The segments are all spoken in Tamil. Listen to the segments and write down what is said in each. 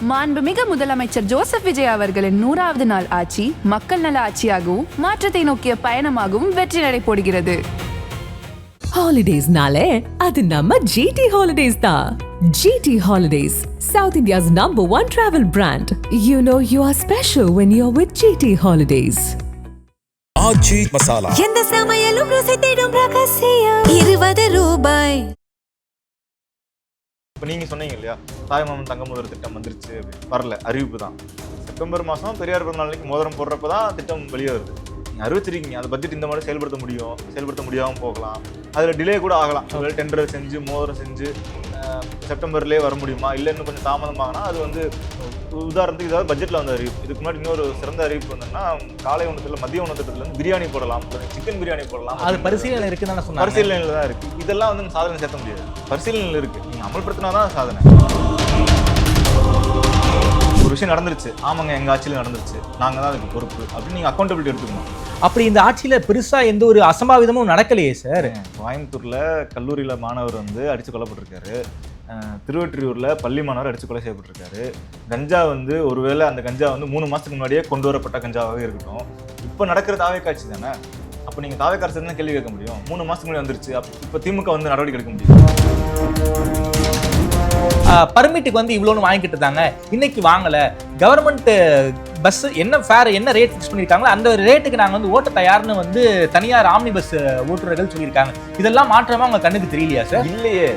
மாண்புமிகு முதலமைச்சர் ஜோசப் விஜய் அவர்களின் 100வது நாள் ஆட்சி மக்கள் நல ஆட்சியாகவும் மாற்றத்தை நோக்கிய பயணமாகவும் வெற்றி நடை போடுகிறது. ஹாலிடேஸ்னாலே அது நம்ம ஜிடி ஹாலிடேஸ் தான். GT Holidays, South India's #1 travel brand. You know you are special when you're with GT Holidays. ஆச்சி மசாலா. எந்த சமையலும் ருசி தேடும் ரகசியம் 20 ரூபாய். இப்போ நீங்கள் சொன்னீங்க இல்லையா, தாய்மாமன் தங்க முதல் திட்டம் வந்துருச்சு, வரல, அறிவிப்பு தான். செப்டம்பர் மாதம் பெரியார் பிறந்த நாளைக்கு மோதிரம் போடுறப்ப தான் திட்டம் வெளியே வருது. நீங்கள் அறிவிச்சிருக்கீங்க, அந்த பட்ஜெட் இந்த மாதிரி செயல்படுத்த முடியாமல் போகலாம், அதில் டிலே கூட ஆகலாம். அதில் டெண்டர் செஞ்சு மோதிரம் செஞ்சு செப்டம்பர்லேயே வர முடியுமா, இல்லை இன்னும் கொஞ்சம் தாமதமாகனா அது வந்து உதாரணத்துக்கு ஏதாவது பட்ஜெட்டில் வந்து அறிவிப்பு. இதுக்கு முன்னாடி இன்னொரு சிறந்த அறிவிப்பு வந்தோம்னா, காலை உணவத்தில் மதிய உணவத்தில் வந்து பிரியாணி போடலாம், சிக்கன் பிரியாணி போடலாம். அது பரிசீலனை இருக்குன்னு சொன்னாங்க. பரிசீலனையில் தான் இருக்குது. இதெல்லாம் வந்து சாதனை சேர்த்த முடியாது, பரிசீலனையில் இருக்குது. நீங்கள் அமல்படுத்தினா தான் சாதனை. ஒரு விஷயம் நடந்துருச்சு, ஆமாங்க எங்கள் ஆட்சியில் நடந்துருச்சு, நாங்கள் தான் அதுக்கு பொறுப்பு அப்படின்னு நீங்கள் அக்கௌண்டபிலிட்டி எடுத்துக்கணும். அப்படி இந்த ஆட்சியில் பெருசாக எந்த ஒரு அசம்பாவிதமும் நடக்கலையே சார். கோயம்புத்தூரில் கல்லூரியில் மாணவர் வந்து அடித்து கொல்லப்பட்டிருக்காரு, திருவொற்றியூரில் பள்ளி மாணவர் அடித்து கொலை செய்யப்பட்டிருக்காரு. கஞ்சா வந்து ஒருவேளை அந்த கஞ்சா வந்து 3 மாதத்துக்கு முன்னாடியே கொண்டு வரப்பட்ட கஞ்சாவாகவே இருக்கட்டும். இப்போ நடக்கிற தாவே காட்சி தானே. அப்போ நீங்கள் தாவே காட்சி தான் கேள்வி கேட்க முடியும். 3 மாதத்துக்கு முன்னாடி வந்துருச்சு, இப்போ திமுக வந்து நடவடிக்கை எடுக்க முடியும். பர்மிட்டுக்கு வந்து இவ்வளோன்னு வாங்கிட்டு இருந்தாங்க, இன்னைக்கு வாங்கலை. கவர்மெண்ட் பஸ் என்ன ஃபேர் என்ன ரேட் ஃபிக்ஸ் பண்ணியிருக்காங்களோ அந்த ரேட்டுக்கு நாங்கள் வந்து ஓட்ட தயார்னு வந்து தனியார் ஆம்னி பஸ் ஓட்டுநர்கள் சொல்லியிருக்காங்க. இதெல்லாம் மாற்றமா உங்க கண்ணுக்கு தெரியலையா சார்? இல்லையே,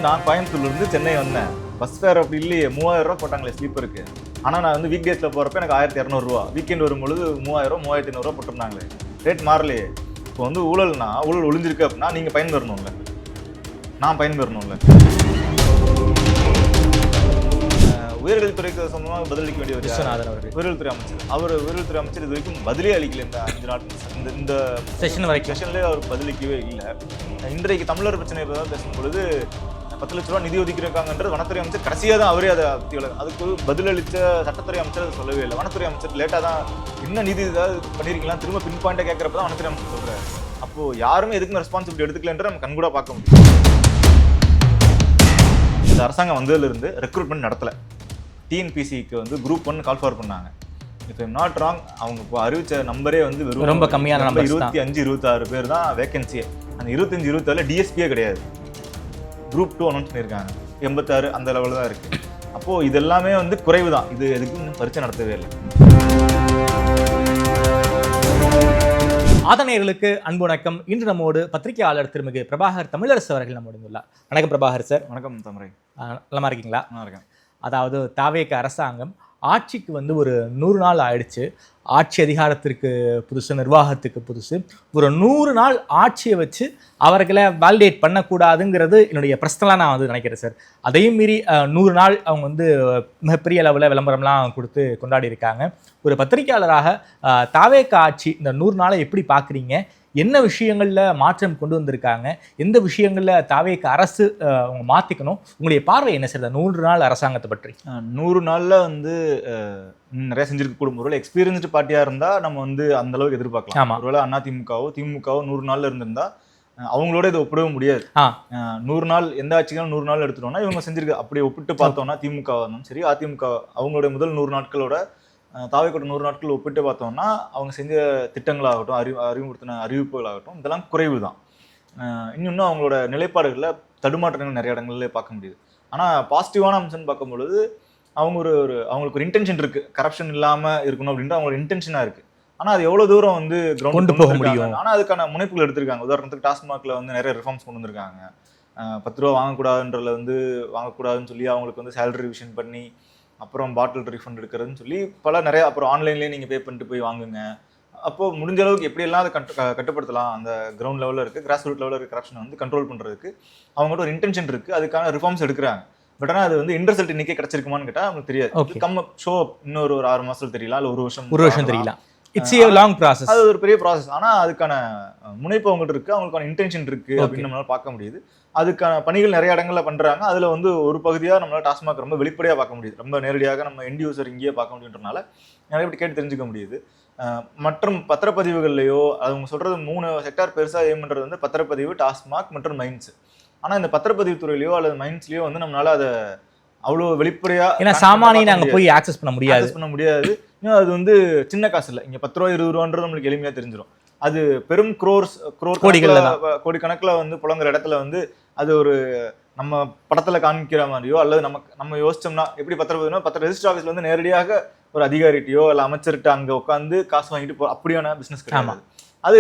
நான் கோயம்புத்தூர்லேருந்து சென்னை வந்தேன், பஸ் ஃபேர் அப்படி இல்லையே. 3000 ரூபா போட்டாங்களே ஸ்லீப்பருக்கு. ஆனால் நான் வந்து வீக் டேஸில் போகிறப்ப எனக்கு 1200 ரூபா, வீக்கெண்ட் வரும்பொழுது 3000 3500 ரூபா போட்டிருந்தாங்களே. ரேட் மாறலையே. இப்போ வந்து ஊழல் ஒளிஞ்சிருக்கு அப்படின்னா நீங்கள் பயன் பெறணும்ல, நான் பயன் பெறணும்ல. உயர்கல்வித்துறைக்கு சொந்தமாக பதிலளிக்க வேண்டிய உயர்கல்வித்துறை அமைச்சர் இது வரைக்கும் பதிலே அளிக்கல. இந்த 5 நாட்கள் இந்த செஷன்லேயே அவர் பதிலளிக்கவே இல்லை. இன்றைக்கு தமிழர் பிரச்சனை தான் பேசும்பொழுது 10 லட்ச ரூபா நிதி ஒதுக்கியிருக்காங்கன்றது வனத்துறை அமைச்சர் கடைசியாக தான் அவரே அதை அதுக்கு பதிலளித்த சட்டத்துறை அமைச்சர் அதை சொல்லவே இல்லை. வனத்துறை அமைச்சர் லேட்டாக தான் என்ன நிதி ஏதாவது பண்ணியிருக்கலாம் திரும்ப பின் பாயிண்டாக கேட்குறப்ப தான் வனத்துறை அமைச்சர் சொல்கிறார். அப்போது யாருமே எதுக்குமே ரெஸ்பான்சிபிலிட்டி எடுத்துக்கலன்ற நம்ம கண்கூட பார்க்க முடியும். இந்த அரசாங்கம் வந்ததுலேருந்து ரெக்ரூட்மெண்ட் நடத்தலை. டிஎன்பிசிக்கு வந்து குரூப் 1 கால் ஃபார் பண்ணாங்க. இப்போ ஐம் நாட் ராங், அவங்க இப்போ அறிவிச்ச நம்பரே வந்து வெறும் ரொம்ப கம்மியான நம்பர், 25-26 பேர் தான் வேகன்சியே. அந்த 25-26 டிஎஸ்பியே கிடையாது. குரூப் 2 அனௌன்ஸ் பண்ணியிருக்காங்க, 86 அந்த லெவலில் தான் இருக்குது. அப்போது இது எல்லாமே வந்து குறைவு தான். இது எதுக்கும் இன்னும் பரீட்சை நடத்தவே இல்லை. ஆதனையர்களுக்கு அன்பு வணக்கம். இன்று நம்மோடு பத்திரிகையாளர் திருமிகு பிரபாகர் தமிழரசு அவர்கள் நம்மோடு உள்ளார். வணக்கம் பிரபாகர் சார். வணக்கம் தமரை. நலமா இருக்கீங்களா? நல்லா இருக்கேன். அதாவது தாவேக அரசாங்கம் ஆட்சிக்கு வந்து ஒரு 100 நாள் ஆயிடுச்சு. ஆட்சி அதிகாரத்திற்கு புதுசு, நிர்வாகத்துக்கு புதுசு. ஒரு 100 நாள் ஆட்சியை வச்சு அவர்களை வேலிடேட் பண்ணக்கூடாதுங்கிறது என்னுடைய பர்சனலாக நான் வந்து நினைக்கிறேன் சார். அதையும் மீறி 100 நாள் அவங்க வந்து மிகப்பெரிய அளவில் விளம்பரம்லாம் கொடுத்து கொண்டாடி இருக்காங்க. ஒரு பத்திரிகையாளராக தாவேக ஆட்சி இந்த 100 நாளை எப்படி பார்க்குறீங்க? என்ன விஷயங்களில் மாற்றம் கொண்டு வந்திருக்காங்க? எந்த விஷயங்களில் தாவேக அரசு அவங்க மாற்றிக்கணும்? உங்களுடைய பார்வை என்ன சார் 100 நாள் அரசாங்கத்தை பற்றி? 100 நாளில் வந்து நிறைய செஞ்சிருக்க கூடும். ஒருவேளை எக்ஸ்பீரியன்ஸ்டு பார்ட்டியாக இருந்தால் நம்ம வந்து அந்த அளவுக்கு எதிர்பார்க்கலாம். ஒருவேளை திமுகவோ 100 நாளில் இருந்திருந்தா அவங்களோட இதை ஒப்பிடவே முடியாது. 100 நாள் எந்த ஆட்சிக்கும் 100 நாள் எடுத்துட்டோம்னா இவங்க செஞ்சிருக்க அப்படியே ஒப்பிட்டு பார்த்தோம்னா திமுக இருந்தாலும் சரி, அதிமுக அவங்களுடைய முதல் 100 நாட்களோட தாவேக்கோட 100 நாட்கள் ஒப்பிட்டு பார்த்தோம்னா அவங்க செஞ்ச திட்டங்களாகட்டும், அறிவுறுத்தின அறிவிப்புகளாகட்டும், இதெல்லாம் குறைவு தான். இன்னும் அவங்களோட நிலைப்பாடுகளில் தடுமாற்றங்கள் நிறைய இடங்கள்ல பார்க்க முடியுது. ஆனால் பாசிட்டிவான அம்சம்னு பார்க்கும்பொழுது அவங்க அவங்களுக்கு ஒரு இன்டென்ஷன் இருக்குது, கரப்ஷன் இல்லாமல் இருக்கணும் அப்படின்ற அவங்களோட இன்டென்ஷனாக இருக்குது. ஆனால் அது எவ்வளோ தூரம் வந்து கொண்டு போக முடியும். ஆனால் அதுக்கான முனைப்புகள் எடுத்திருக்காங்க. உதாரணத்துக்கு டாஸ்மாகில் வந்து நிறைய ரிஃபார்ம்ஸ் கொண்டு வந்திருக்காங்க. 10 ரூபா வாங்கக்கூடாதுன்றதுல வந்து வாங்கக்கூடாதுன்னு சொல்லி அவங்களுக்கு வந்து சேலரி ரிவிஷன் பண்ணி, அப்புறம் பாட்டில் ரீஃபண்ட் எடுக்கிறதுன்னு சொல்லி நிறைய, அப்புறம் ஆன்லைன்லேயே நீங்கள் பே பண்ணிட்டு போய் வாங்குங்க. அப்போது முடிஞ்ச அளவுக்கு எப்படியெல்லாம் அதை கட்டுப்படுத்தலாம், அந்த கிரவுண்ட் லெவலில் இருக்குது, கிராஸ் ரூட் லெவலில் இருக்க கரப்ஷனை வந்து கண்ட்ரோல் பண்ணுறதுக்கு அவங்கள்ட்ட ஒரு இன்டென்ஷன் இருக்குது. அதுக்கான ரிஃபார்ம்ஸ் எடுக்கிறாங்க. பட் ஆனால் அது வந்து இன்டர் ரிசல்ட் இன்னைக்கே கிடைச்சிருக்குமான்னு கேட்டால் அவங்களுக்கு தெரியாது. ஷோ இன்னொரு 1 மாதத்தில் தெரியலாம், இல்லை ஒரு வருஷம் தெரியலாம். It's a long process. அது ஒரு பெரிய ப்ராசஸ். ஆனால் அதுக்கான முனைப்பு அவங்கள்ட்ட இருக்குது, அவங்களுக்கான இன்டென்ஷன் இருக்குது அப்படின்னு நம்மளால் பார்க்க முடியுது. அதுக்கான பணிகள் நிறைய இடங்களில் பண்ணுறாங்க. அதில் வந்து ஒரு பகுதியாக நம்மளால் டாஸ்மாக் ரொம்ப வெளிப்படையாக பார்க்க முடியுது, ரொம்ப நேரடியாக நம்ம எண்ட் யூசர் இங்கேயே பார்க்க முடியுன்றனால நிறைய பேர் கேட்டு தெரிஞ்சுக்க முடியுது. மற்றும் பத்திரப்பதிவுகள்லையோ அவங்க சொல்கிறது 3 செக்டார் பெருசாக எய்ம் பண்ணுறது வந்து பத்திரப்பதிவு, டாஸ்மாக் மற்றும் மைன்ஸ். ஆனால் இந்த பத்திரப்பதிவு துறையிலையோ அல்லது மைன்ஸ்லையோ வந்து நம்மளால் அதை அவ்வளோ வெளிப்படையா, ஏன்னா சாமானியை நாங்க போய் ஆக்சஸ் பண்ண முடியாது. இன்னும் அது வந்து சின்ன காசு இல்லை. இங்க 10 ரூபா 20 ரூபான்றது நம்மளுக்கு எளிமையா தெரிஞ்சிடும். அது பெரும் கோடி கணக்குல வந்து புலங்குற இடத்துல வந்து அது ஒரு நம்ம படத்துல காமிக்கிற மாதிரியோ அல்லது நம்ம யோசிச்சோம்னா எப்படி பத்திர ரெஜிஸ்டர் ஆஃபீஸ்ல வந்து நேரடியாக ஒரு அதிகாரிட்டையோ இல்ல அமைச்சர்கிட்ட அங்க உட்காந்து காசு வாங்கிட்டு அப்படியான பிசினஸ் கிடையாது. அது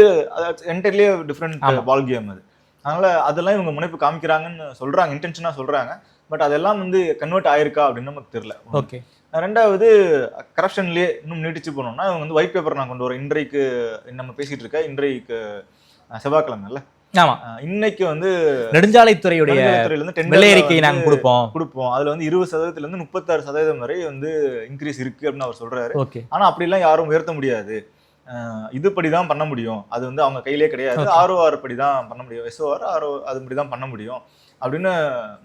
என்டையர்லி டிஃப்ரெண்ட் பால் கேம் அது. அதனால அதெல்லாம் இவங்க முனைப்பு காமிக்கிறாங்கன்னு சொல்றாங்க, இன்டென்ஷனா சொல்றாங்க. பட் அதெல்லாம் வந்து கன்வெர்ட் ஆயிருக்கா அப்படின்னு நமக்கு தெரியல. ஓகே. ரெண்டாவது கரப்ஷன்லயே இன்னும் நீட்டிச்சு போனோம்னா இவங்க வந்து ஒயிட் பேப்பர் நான் கொண்டு வரோம். இன்றைக்கு நம்ம பேசிட்டு இருக்க இன்றைக்கு செவ்வாய்க்கிழமைல இன்னைக்கு வந்து நெடுஞ்சாலைத்துறையுடைய வெள்ளை அறிக்கை நாங்க கொடுப்போம். அதுல வந்து 20% இருந்து 36% வரை வந்து இன்க்ரீஸ் இருக்கு அப்படின்னு அவர் சொல்றாரு. ஆனா அப்படி எல்லாம் யாரும் உயர்த்த முடியாது, இதுபடிதான் பண்ண முடியும், அது வந்து அவங்க கையிலே கிடையாது, ROR படிதான் பண்ண முடியும், SOR அதுபடிதான் பண்ண முடியும் அப்படின்னு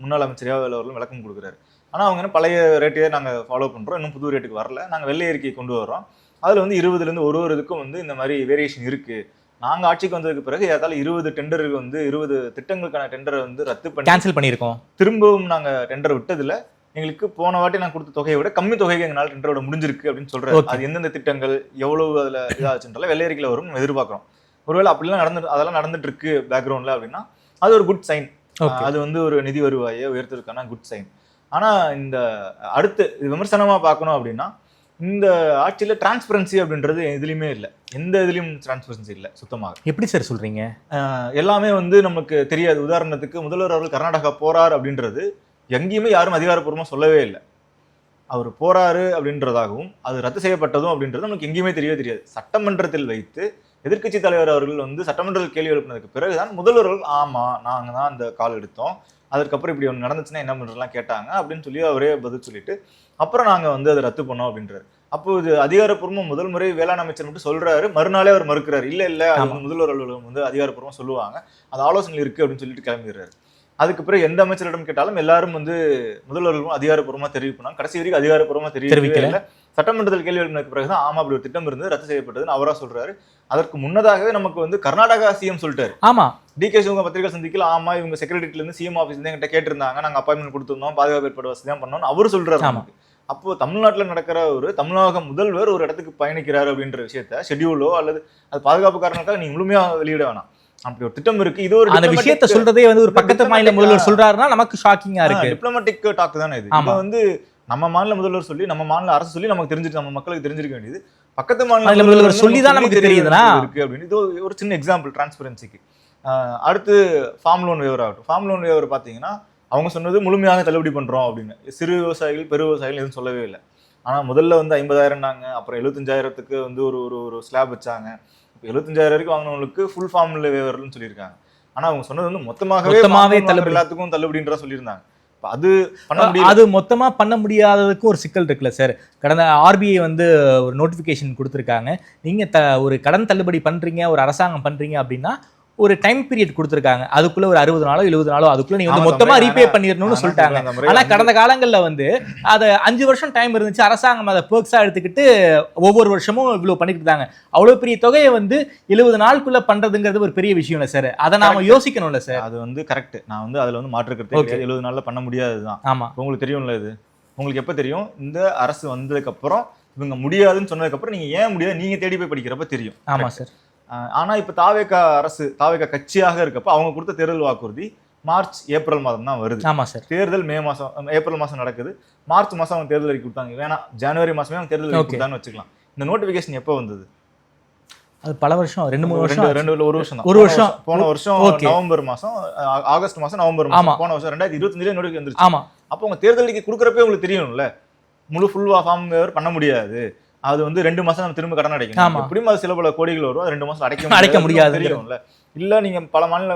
முன்னாள் அமைச்சர் அவர்களும் விளக்கம் கொடுக்குறாரு. ஆனா அவங்க என்ன பழைய ரேட்டையே நாங்க ஃபாலோ பண்றோம், இன்னும் புது ரேட்டுக்கு வரல, நாங்க வெள்ளை அறிக்கை கொண்டு வரோம், அதுல வந்து 20ல இருந்து ஒரு இதுக்கும் வந்து இந்த மாதிரி வேரியேஷன் இருக்கு. நாங்க ஆட்சிக்கு வந்ததுக்கு பிறகு ஏதால 20 டெண்டருக்கு வந்து 20 திட்டங்களுக்கான டெண்டரை வந்து ரத்து பண்ணி கேன்சல் பண்ணியிருக்கோம். திரும்பவும் நாங்க டெண்டர் விட்டதுல எங்களுக்கு போன வாட்டி நான் கொடுத்த தொகையை விட கம்மி தொகைக்கு எங்களால் டெண்டரோட முடிஞ்சிருக்கு அப்படின்னு சொல்றாரு. அது எந்தெந்த திட்டங்கள் எவ்வளவு அதுல இதாச்சுன்றால வெள்ளை அறிக்கையில வரும் எதிர்பார்க்கிறோம். ஒருவேளை அப்படிலாம் அதெல்லாம் நடந்துட்டு இருக்கு பேக்ரவுண்ட்ல அப்படின்னா அது ஒரு குட் சைன். அது வந்து ஒரு நிதி வருவாயை உயர்த்துறதுக்கான குட் சைன். ஆனா இந்த அடுத்து விமர்சனமா பார்க்கணும் அப்படின்னா இந்த ஆட்சியில டிரான்ஸ்பரன்சி அப்படின்றது எதுலையுமே இல்லை, எந்த இதுலயும் டிரான்ஸ்பரன்சி இல்லை சுத்தமாக. எப்படி சார் சொல்றீங்க? எல்லாமே வந்து நமக்கு தெரியாது. உதாரணத்துக்கு முதல்வர் அவர்கள் கர்நாடகா போறார் அப்படின்றது எங்கேயுமே யாரும் அதிகாரப்பூர்வமா சொல்லவே இல்லை. அவர் போறாரு அப்படின்றதாகவும் அது ரத்து செய்யப்பட்டதும் அப்படின்றது நமக்கு எங்கேயுமே தெரியவே தெரியாது. சட்டமன்றத்தில் வைத்து எதிர்க்கட்சி தலைவர் அவர்கள் வந்து சட்டமன்றத்தில் கேள்வி எழுப்பினதுக்கு பிறகுதான் முதல்வர்கள் ஆமா நாங்க தான் அந்த கால் எடுத்தோம், அதுக்கப்புறம் இப்படி ஒன்று நடந்துச்சுன்னா என்ன பண்றதுலாம் கேட்டாங்க அப்படின்னு சொல்லி அவரே பதில் சொல்லிட்டு அப்புறம் நாங்க வந்து அதை ரத்து பண்ணோம் அப்படின்றாரு. அப்போ இது அதிகாரப்பூர்வமா முதல் முறை வேளாண் அமைச்சர் மட்டும் சொல்றாரு, மறுநாளே அவர் மறுக்கிறாரு. இல்ல அது முதல்வர் அலுவலகம் வந்து அதிகாரப்பூர்வமா சொல்லுவாங்க, அது ஆலோசனை இருக்கு அப்படின்னு சொல்லிட்டு கிளம்பிடுறாரு. அதுக்கு பிறகு எந்த அமைச்சரிடம் கேட்டாலும் எல்லாரும் வந்து முதல்வர்களும் அதிகாரப்பூர்வமா தெரிவிக்கணும், கடைசி வரைக்கும் அதிகாரப்பூர்வமா தெரிவிக்கல. சட்டமன்றத்தில் கேள்வி எழுப்பினதுக்கு பிறகுதான் ஆமா அப்படி ஒரு திட்டம் இருந்து ரத்து செய்யப்பட்டதுன்னு அவரா சொல்றாரு. அதற்கு முன்னதாகவே நமக்கு வந்து கர்நாடகா சிஎம் சொல்லிட்டாரு. ஆமா, DK சிவகுமார் பத்திரிகை சந்திக்கல ஆமா இவங்க செக்ரட்டரியில இருந்து சிஎம் ஆஃபீஸ்ல இருந்து என்கிட்ட கேட்டிருந்தாங்க, நாங்க அப்பாயின்மெண்ட் கொடுத்துருந்தோம், பாதுகாப்பு ஏற்பாடு வசதி தான் பண்ணோம்னு அவரு சொல்றாரு நமக்கு. அப்போ தமிழ்நாட்டுல நடக்கிற ஒரு தமிழக முதல்வர் ஒரு இடத்துக்கு பயணிக்கிறாரு அப்படின்ற விஷயத்த ஷெட்யூலோ அல்லது அது பாதுகாப்பு காரணங்களுக்காக நீங்க முழுமையா வெளியிட வேணாம். அப்படி ஒரு திட்டம் இருக்கு. இது ஒரு அந்த விஷயத்தை சொல்றதே வந்து ஒரு பக்கத்து மாநில முதல்வர் சொல்றாருன்னா நமக்கு ஷாக்கிங்கா இருக்கு. டிப்ளமேட்டிக் டாக் தானே இது. இது வந்து நம்ம மாநில முதல்வர் சொல்லி நம்ம மாநில அரசு சொல்லி நமக்கு தெரிஞ்சிருக்கு, நம்ம மக்களுக்கு தெரிஞ்சிருக்க வேண்டியது பக்கத்து மாநில முதல்வர் சொல்லி தான் நமக்கு தெரியுதுன்னா இருக்கு அப்படின்னு. இது ஒரு சின்ன எக்ஸாம்பிள் டிரான்ஸ்பரன்சிக்கு. அடுத்து ஃபார்ம் லோன் வேவர் ஆகட்டும். ஃபார்ம் லோன் வேவர் பார்த்தீங்கன்னா அவங்க சொன்னது முழுமையாக தள்ளுபடி பண்றோம் அப்படின்னு. சிறு விவசாயிகள் பெரு விவசாயிகள் எதுவும் சொல்லவே இல்லை. ஆனா முதல்ல வந்து 50,000னாங்க, அப்புறம் 75,000க்கு வந்து ஒரு ஸ்லாப் வச்சாங்க. 75,000 வரைக்கும் வாங்கினவங்களுக்கு ஃபுல் ஃபார்ம் வேவர்னு சொல்லியிருக்காங்க. ஆனா அவங்க சொன்னது வந்து மொத்தமாகவே தள்ளுபடி எல்லாத்துக்கும் தள்ளுபடின்ற சொல்லியிருந்தாங்க. அது மொத்தமா பண்ண முடியாததுக்கு ஒரு சிக்கல் இருக்குல்ல சார். கடந்த RBI வந்து ஒரு நோட்டிபிகேஷன் கொடுத்துருக்காங்க, நீங்க ஒரு கடன் தள்ளுபடி பண்றீங்க, ஒரு அரசாங்கம் பண்றீங்க அப்படின்னா ஒரு டைம் பீரியட் கொடுத்துருக்காங்க, அதுக்குள்ள ஒரு 60 நாளோ 70 நாளோ அதுக்குள்ள நீங்க வந்து மொத்தமா ரீபே பண்ணிடணும்னு சொல்லிட்டாங்க. ஆனா கடந்த காலங்கள்ல வந்து அதை 5 வருஷம் டைம் இருந்துச்சு, அரசாங்கம் அதை பெர்க்ஸா எடுத்துக்கிட்டு ஒவ்வொரு வருஷமும் இவ்வளவு பண்ணிட்டு இருந்தாங்க. அவ்வளவு பெரிய தொகையை வந்து 70 நாளுக்குள்ள பண்றதுங்கிறது ஒரு பெரிய விஷயம் இல்ல சார், அதை நாம யோசிக்கணும்ல சார். அது வந்து கரெக்ட். நான் வந்து அதுல வந்து மாற்றுக்கிறது 70 நாள்ல பண்ண முடியாதுதான். ஆமா, உங்களுக்கு தெரியும்ல. இது உங்களுக்கு எப்ப தெரியும்? இந்த அரசு வந்ததுக்கு அப்புறம் இவங்க முடியாதுன்னு சொன்னதுக்கு அப்புறம் நீங்க ஏன் முடியாது நீங்க தேடி போய் படிக்கிறப்ப தெரியும். ஆமா சார். ஆனா இப்ப தாவேகா கட்சியாக இருக்கப்ப அவங்க கொடுத்த தேர்தல் வாக்குறுதி மார்ச் ஏப்ரல் மாதம் தான் வருது. ஆமா சார். தேர்தல் ஏப்ரல் மாசம் நடக்குது, மார்ச் மாசம் அவங்க தேர்தல் அறிக்கை கொடுத்தாங்க. வேணா ஜனவரி மாசமே அவங்க தேர்தல் அறிக்கை கொடுத்தான்னு வச்சுக்கலாம். இந்த நோட்டிபிகேஷன் எப்போ வந்தது? அது பல வருஷம், 2-3 வருஷம், ஒரு வருஷம். போன வருஷம் நவம்பர் மாசம், ஆகஸ்ட் மாசம், நவம்பர் மாசம் போன வருஷம் 2025 நோட்டிபிகேஷன் வந்துருச்சு. ஆமா, அப்போ உங்க தேர்தல் அறிக்கை கொடுக்குறப்பே உங்களுக்கு தெரியும்ல ஃபுல் ஃபார்ம் வேவர் பண்ண முடியாது, அது வந்து 2 மாசம் நம்ம திரும்ப கடன் அடைக்கணும். எப்படியும் அது சில பல கோடிகள் வரும், 2 மாசம் அடைக்க முடியாது தெரியும்ல. இல்ல நீங்க பல மாநில